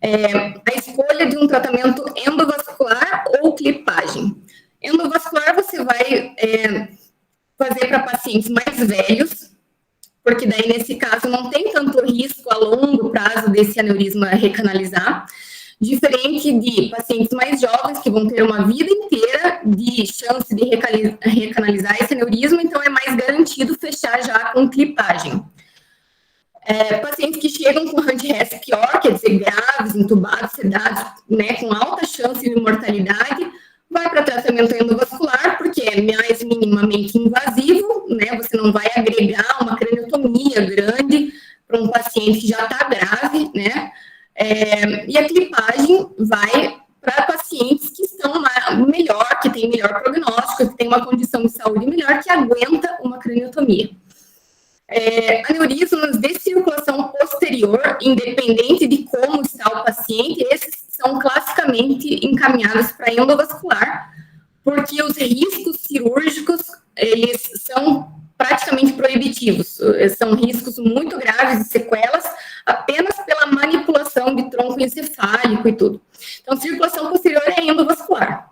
A escolha de um tratamento endovascular ou clipagem. Endovascular você vai fazer para pacientes mais velhos, porque daí, nesse caso, não tem tanto risco a longo prazo desse aneurisma recanalizar, diferente de pacientes mais jovens, que vão ter uma vida inteira de chance de recanalizar esse aneurisma, então é mais garantido fechar já com clipagem. Pacientes que chegam com HUNT-RES pior, quer dizer, graves, entubados, sedados, né, com alta chance de mortalidade, vai para tratamento endovascular, porque é mais minimamente invasivo, né, você não vai agregar uma craniotomia grande para um paciente que já está grave, né, e a clipagem vai para pacientes que estão melhor, que têm melhor prognóstico, que têm uma condição de saúde melhor, que aguenta uma craniotomia. Aneurismas de circulação posterior, independente de como está o paciente, esses são classicamente encaminhados para endovascular, porque os riscos cirúrgicos, eles são praticamente proibitivos, são riscos muito graves de sequelas, apenas pela manipulação de tronco encefálico e tudo. Então, circulação posterior é endovascular.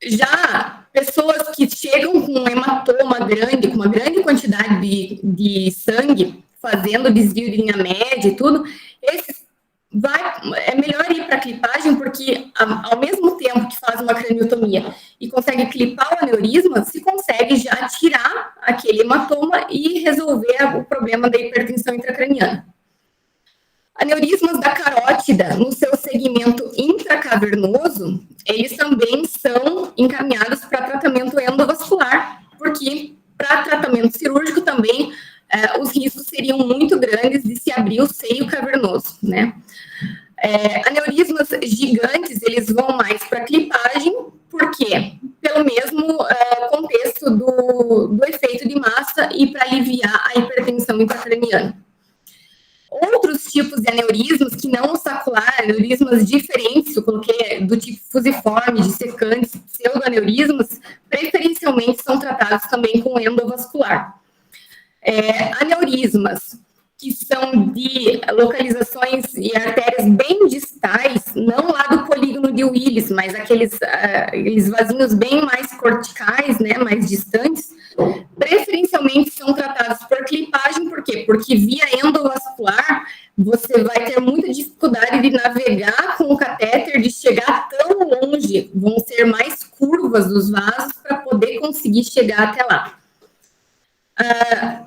Já pessoas que chegam com um hematoma grande, com uma grande quantidade de sangue, fazendo desvio de linha média e tudo, é melhor ir para a clipagem, porque ao mesmo tempo que faz uma craniotomia e consegue clipar o aneurisma, se consegue já tirar aquele hematoma e resolver o problema da hipertensão intracraniana. Aneurismas da carótida, no seu segmento intracavernoso, eles também são encaminhados para tratamento endovascular, porque para tratamento cirúrgico também os riscos seriam muito grandes de se abrir o seio cavernoso, né? Aneurismas gigantes, eles vão mais para clipagem, porque pelo transcraniano. Outros tipos de aneurismas, que não o sacular, aneurismas diferentes, eu coloquei do tipo fusiforme, dissecantes, pseudoaneurismas, preferencialmente são tratados também com endovascular. Aneurismas, que são de localizações e artérias bem distais, não lá do polígono de Willis, mas aqueles vasinhos bem mais corticais, né, mais distantes, preferencialmente são tratados por clipagem. Por quê? Porque via endovascular você vai ter muita dificuldade de navegar com o catéter, de chegar tão longe, vão ser mais curvas os vasos para poder conseguir chegar até lá.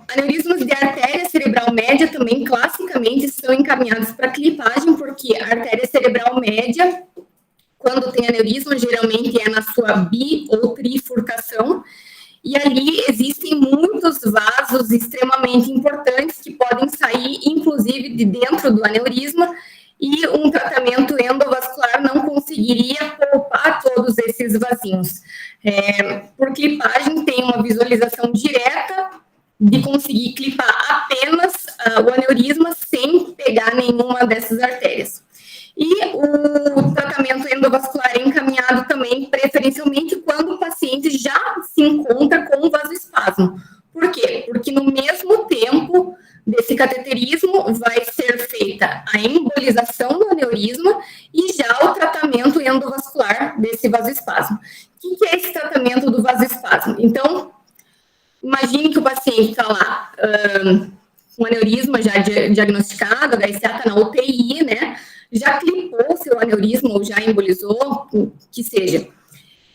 Aneurismas de artéria cerebral média também, classicamente, são encaminhados para clipagem, porque a artéria cerebral média, quando tem aneurisma, geralmente é na sua bi- ou trifurcação, e ali existem muitos vasos extremamente importantes que podem sair, inclusive, de dentro do aneurisma, e um tratamento endovascular não conseguiria poupar todos esses vasinhos. Por clipagem, tem uma visualização direta de conseguir clipar apenas o aneurisma sem pegar nenhuma dessas artérias. E o tratamento endovascular é encaminhado também, preferencialmente, quando o paciente já se encontra com vasoespasmo. Por quê? Porque no mesmo tempo desse cateterismo vai ser feita a embolização do aneurisma e já o tratamento endovascular desse vasoespasmo. O que é esse tratamento do vasoespasmo? Então, imagine que o paciente está lá com aneurisma já diagnosticado, a HCA está na UTI, né? Já clipou seu aneurisma ou já embolizou, que seja.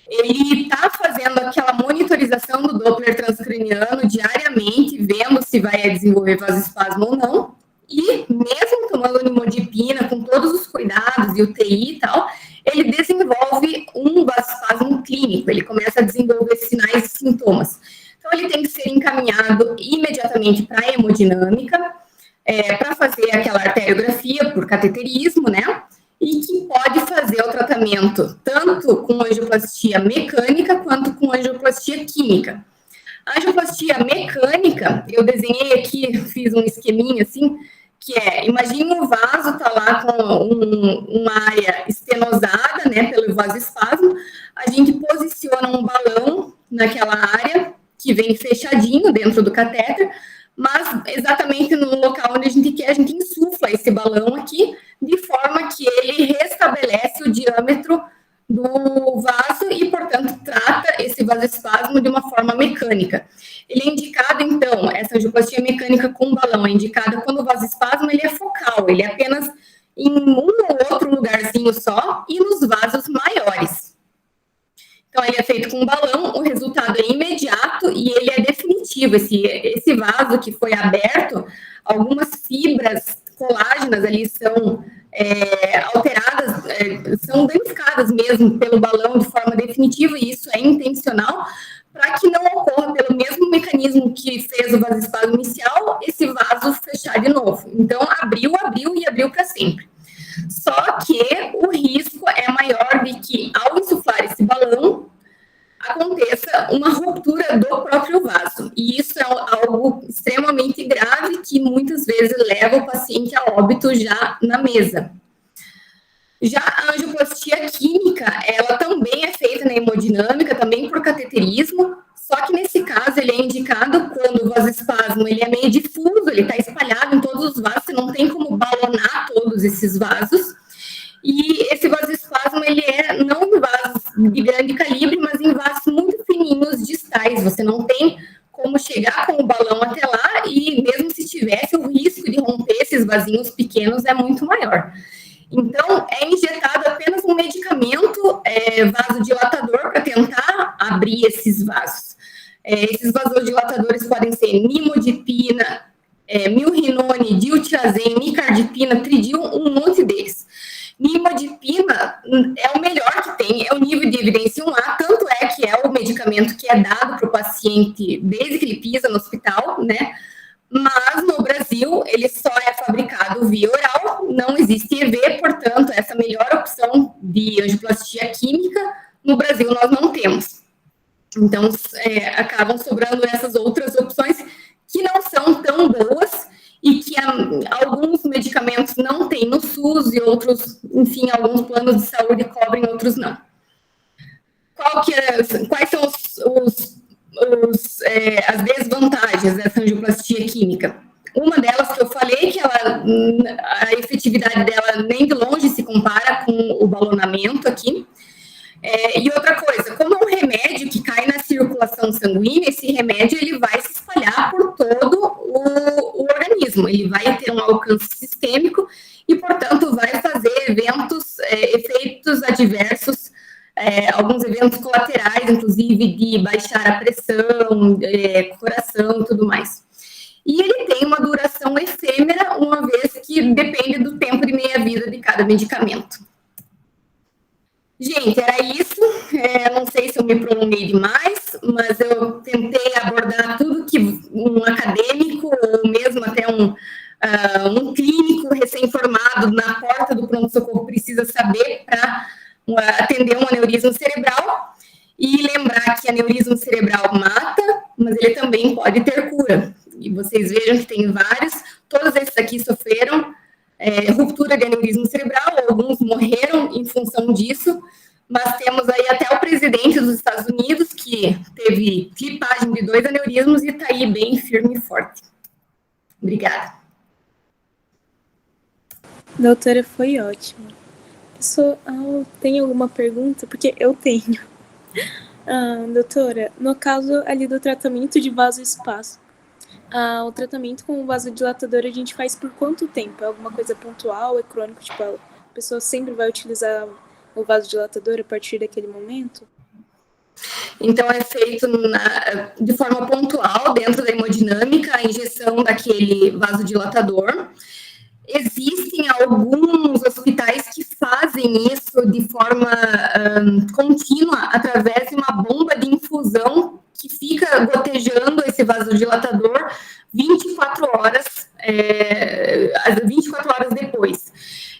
Ele está fazendo aquela monitorização do Doppler transcraniano diariamente, vendo se vai desenvolver vasoespasmo ou não. E mesmo tomando nimodipina, com todos os cuidados e UTI e tal, ele desenvolve um vasoespasmo clínico, ele começa a desenvolver sinais e sintomas. Então, ele tem que ser encaminhado imediatamente para a hemodinâmica, para fazer aquela arteriografia por cateterismo, né? E que pode fazer o tratamento tanto com angioplastia mecânica quanto com angioplastia química. A angioplastia mecânica, eu desenhei aqui, fiz um esqueminha assim, que imagine um vaso, tá lá com uma área estenosada, né, pelo vasoespasmo, a gente posiciona um balão naquela área, que vem fechadinho dentro do catéter, mas exatamente no local onde a gente quer, a gente insufla esse balão aqui, de forma que ele restabelece o diâmetro do vaso e, portanto, trata esse vasoespasmo de uma forma mecânica. Ele é indicado, então, essa angioplastia mecânica com balão é indicada quando o vasoespasmo ele é focal, ele é apenas em um ou outro lugarzinho só e nos vasos maiores. Então, ele é feito com balão, o resultado é imediato e ele é definitivo. Esse vaso que foi aberto, algumas fibras colágenas ali são alteradas, são danificadas mesmo pelo balão de forma definitiva, e isso é intencional, para que não ocorra pelo mesmo mecanismo que fez o vasoespasmo inicial, esse vaso fechar de novo. Então, abriu e abriu para sempre. Só que o risco é maior de que, ao insuflar esse balão, aconteça uma ruptura do próprio vaso. E isso é algo extremamente grave que muitas vezes leva o paciente a óbito já na mesa. Já a angioplastia química, ela também é feita na hemodinâmica, também por cateterismo, só que nesse caso ele é indicado quando o vasoespasmo ele é meio difuso, ele está espalhado em todos os vasos, você não tem como balonar todos esses vasos. E esse vasoespasmo, ele não em vasos de grande calibre, mas em vasos muito fininhos, distais. Você não tem como chegar com o balão até lá e, mesmo se tivesse, o risco de romper esses vasinhos pequenos é muito maior. Então, é injetado apenas um medicamento vasodilatador para tentar abrir esses vasos. Esses vasodilatadores podem ser nimodipina, milrinone, diltiazem, micardipina, tridil, um monte deles. Nimodipina é o melhor que tem, é o nível de evidência 1A, tanto é que é o medicamento que é dado para o paciente desde que ele pisa no hospital, né? Mas no Brasil ele só é fabricado via oral, não existe EV, portanto, essa melhor opção de angioplastia química no Brasil nós não temos. Então, acabam sobrando essas outras opções que não são tão boas que alguns medicamentos não tem no SUS e outros, enfim, alguns planos de saúde cobrem, outros não. Quais são as desvantagens dessa angioplastia química? Uma delas que eu falei, que a efetividade dela nem de longe se compara com o balonamento aqui. E outra coisa, como é um remédio que cai na circulação sanguínea, esse remédio ele vai se espalhar por todo o organismo, ele vai ter um alcance sistêmico e, portanto, vai fazer efeitos adversos, alguns eventos colaterais, inclusive de baixar a pressão, coração e tudo mais. E ele tem uma duração efêmera, uma vez que depende do tempo de meia-vida de cada medicamento. Gente, era isso. Não sei se eu me prolonguei demais, mas eu tentei abordar tudo que um acadêmico, ou mesmo até um clínico recém-formado na porta do pronto-socorro precisa saber para atender um aneurisma cerebral. E lembrar que aneurisma cerebral mata, mas ele também pode ter cura. E vocês vejam que tem vários, todos esses aqui sofreram ruptura de aneurisma cerebral, alguns morreram em função disso, mas temos aí até o presidente dos Estados Unidos, que teve clipagem de 2 aneurismos e está aí bem firme e forte. Obrigada. Doutora, foi ótimo. Pessoal, tem alguma pergunta? Porque eu tenho. Doutora, no caso ali do tratamento de vasoespaço, o tratamento com o vasodilatador a gente faz por quanto tempo? É alguma coisa pontual, é crônico? Tipo, a pessoa sempre vai utilizar o vasodilatador a partir daquele momento? Então, é feito de forma pontual, dentro da hemodinâmica, a injeção daquele vasodilatador. Existem alguns hospitais que fazem isso de forma contínua, através de uma bomba de infusão que fica gotejando esse vasodilatador 24 horas depois.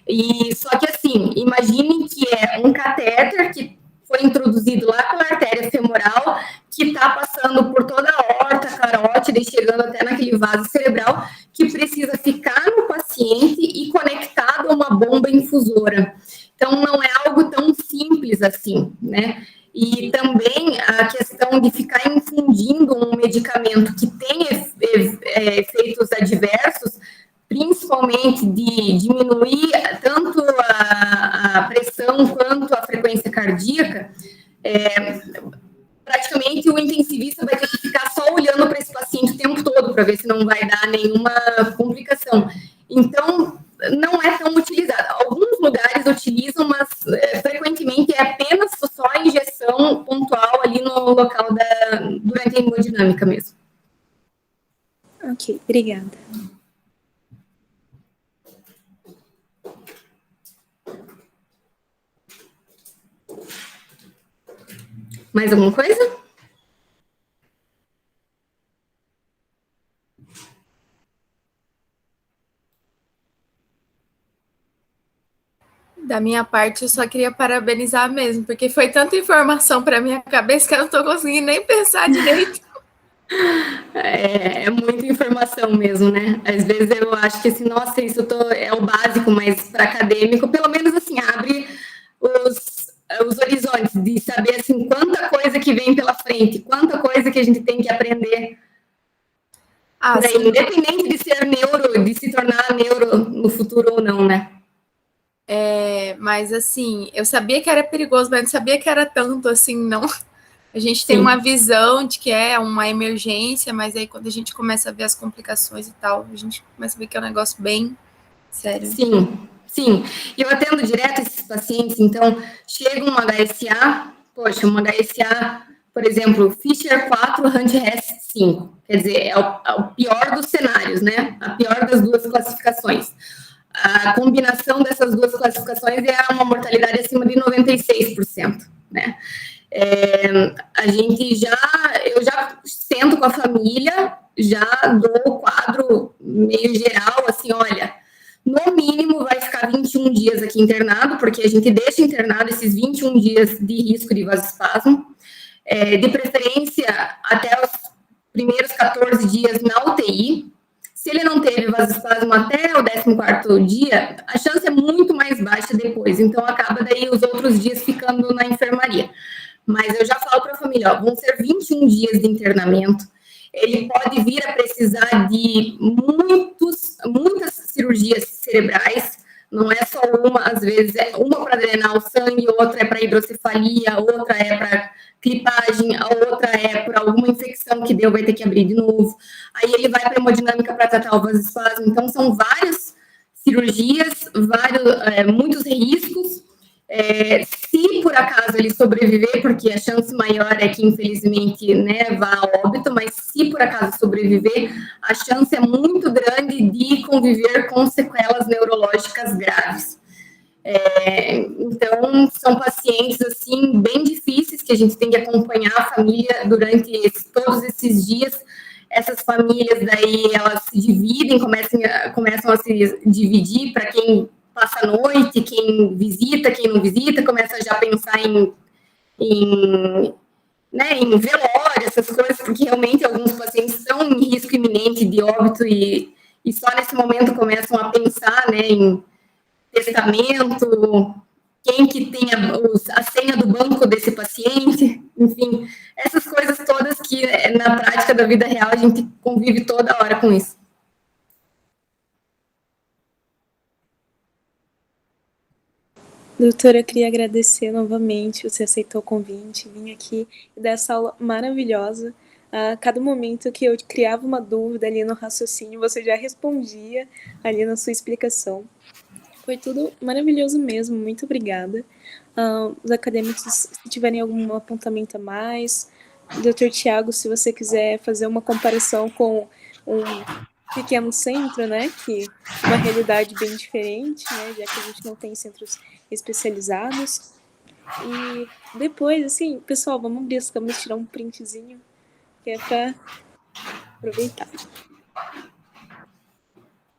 E só que assim, imaginem que é um catéter que foi introduzido lá pela artéria femoral, que está passando por toda a aorta carótida e chegando até naquele vaso cerebral, que precisa ficar no paciente e conectado a uma bomba infusora. Então, não é algo tão simples assim, né? E também a questão de ficar infundindo um medicamento que tem efeitos adversos, principalmente de diminuir tanto a pressão quanto a frequência cardíaca, praticamente o intensivista vai ter que ficar só olhando para esse paciente o tempo todo para ver se não vai dar nenhuma complicação. Então, não é tão utilizado. Alguns lugares utilizam, mas frequentemente é apenas só a injeção pontual ali no local durante a hemodinâmica mesmo. Ok, obrigada. Mais alguma coisa? Da minha parte, eu só queria parabenizar mesmo, porque foi tanta informação para minha cabeça que eu não estou conseguindo nem pensar direito. É muita informação mesmo, né? Às vezes eu acho que assim, nossa, isso é o básico, mas para acadêmico, pelo menos assim, abre os horizontes de saber assim quanta coisa que vem pela frente, quanta coisa que a gente tem que aprender. Independente de ser neuro, de se tornar neuro no futuro ou não, né? Mas assim, eu sabia que era perigoso, mas não sabia que era tanto assim, não. A gente tem uma visão de que é uma emergência, mas aí quando a gente começa a ver as complicações e tal, a gente começa a ver que é um negócio bem sério. Sim. E eu atendo direto esses pacientes, então chega um HSA, um HSA, por exemplo, Fischer 4, Hunt-Hess 5, quer dizer, é o pior dos cenários, né? A pior das duas classificações. A combinação dessas duas classificações é uma mortalidade acima de 96%, né? Eu já sento com a família, já dou o quadro meio geral, assim, olha, no mínimo vai ficar 21 dias aqui internado, porque a gente deixa internado esses 21 dias de risco de vasoespasmo, de preferência até os primeiros 14 dias na UTI. Se ele não teve vasoespasmo até o 14º dia, a chance é muito mais baixa depois, então acaba daí os outros dias ficando na enfermaria. Mas eu já falo para a família, ó, vão ser 21 dias de internamento, ele pode vir a precisar de muitas cirurgias cerebrais, não é só uma, às vezes é uma para drenar o sangue, outra é para hidrocefalia, outra é para clipagem, a outra é por alguma infecção que deu, vai ter que abrir de novo. Aí ele vai para hemodinâmica para tratar o vasoespasmo. Então, são várias cirurgias, muitos riscos. Se por acaso ele sobreviver, porque a chance maior é que, infelizmente, né, vá a óbito, mas se por acaso sobreviver, a chance é muito grande de conviver com sequelas neurológicas graves. Então, são pacientes, assim, bem difíceis, que a gente tem que acompanhar a família durante todos esses dias. Essas famílias, daí, elas se dividem, começam a se dividir para quem passa a noite, quem visita, quem não visita, começa já a pensar em velório, essas coisas, porque realmente alguns pacientes estão em risco iminente de óbito e só nesse momento começam a pensar, né, em testamento, quem que tem a senha do banco desse paciente, enfim, essas coisas todas que na prática da vida real a gente convive toda hora com isso. Doutora, eu queria agradecer novamente, você aceitou o convite, vim aqui e dar essa aula maravilhosa. A cada momento que eu criava uma dúvida ali no raciocínio, você já respondia ali na sua explicação. Foi tudo maravilhoso mesmo, muito obrigada. Os acadêmicos, se tiverem algum apontamento a mais, Dr. Tiago, se você quiser fazer uma comparação com um pequeno centro, né, que é uma realidade bem diferente, né, já que a gente não tem centros especializados. E depois, assim, pessoal, vamos abrir as câmeras, tirar um printzinho, que é para aproveitar.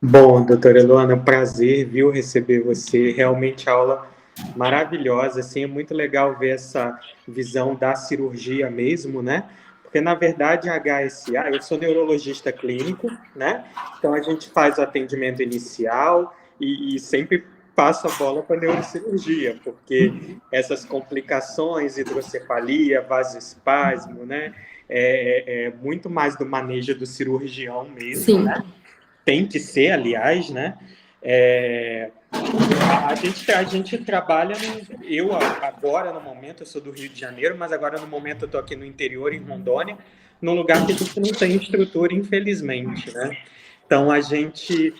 Bom, doutora Luana, prazer, viu, receber você, realmente a aula maravilhosa, assim, é muito legal ver essa visão da cirurgia mesmo, né, porque na verdade a HSA, eu sou neurologista clínico, né, então a gente faz o atendimento inicial e sempre passa a bola para a neurocirurgia, porque essas complicações, hidrocefalia, vasoespasmo, né, é muito mais do manejo do cirurgião mesmo, Sim. né? Tem que ser, aliás, né? A gente trabalha, eu agora no momento, eu sou do Rio de Janeiro, mas agora no momento eu estou aqui no interior, em Rondônia, num lugar que a gente não tem estrutura, infelizmente, né? Então a gente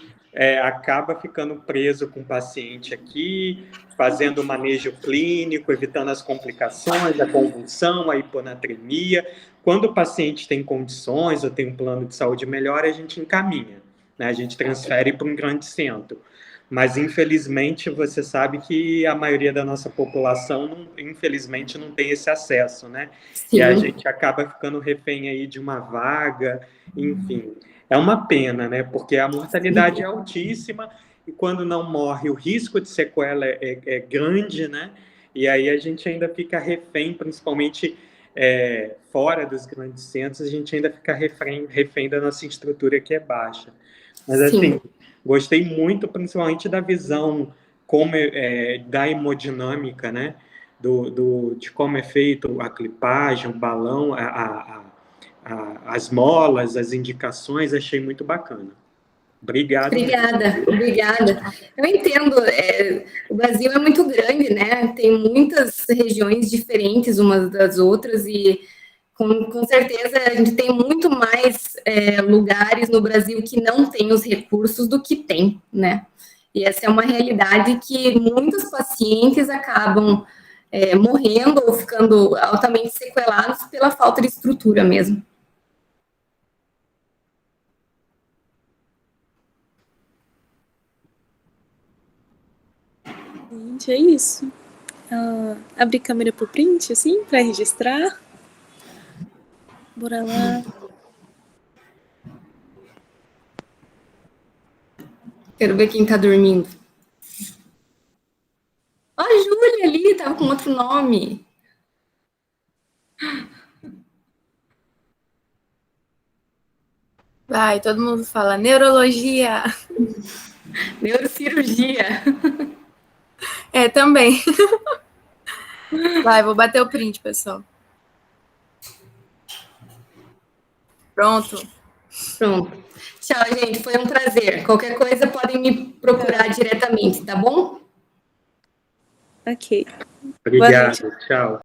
acaba ficando preso com o paciente aqui, fazendo o manejo clínico, evitando as complicações, a convulsão, a hiponatremia. Quando o paciente tem condições ou tem um plano de saúde melhor, a gente encaminha, né? A gente transfere para um grande centro. Mas, infelizmente, você sabe que a maioria da nossa população, infelizmente, não tem esse acesso, né? Sim. E a gente acaba ficando refém aí de uma vaga, enfim. É uma pena, né? Porque a mortalidade é altíssima e quando não morre, o risco de sequela é grande, né? E aí a gente ainda fica refém, principalmente fora dos grandes centros, a gente ainda fica refém da nossa estrutura que é baixa. Mas, assim, gostei muito, principalmente da visão da hemodinâmica, né? De como é feito a clipagem, o balão, as molas, as indicações, achei muito bacana. Obrigado. Obrigada. Eu entendo, o Brasil é muito grande, né? Tem muitas regiões diferentes umas das outras e com certeza a gente tem muito mais lugares no Brasil que não têm os recursos do que tem, né? E essa é uma realidade que muitos pacientes acabam morrendo ou ficando altamente sequelados pela falta de estrutura mesmo. Gente, é isso. Abrir câmera pro print, assim, para registrar. Bora lá. Quero ver quem tá dormindo. Ó, a Júlia ali, tava com outro nome. Vai, todo mundo fala neurologia. Neurocirurgia. É, também. Vai, vou bater o print, pessoal. Pronto. Pronto. Tchau, gente. Foi um prazer. Qualquer coisa podem me procurar diretamente, tá bom? Ok. Obrigado, tchau.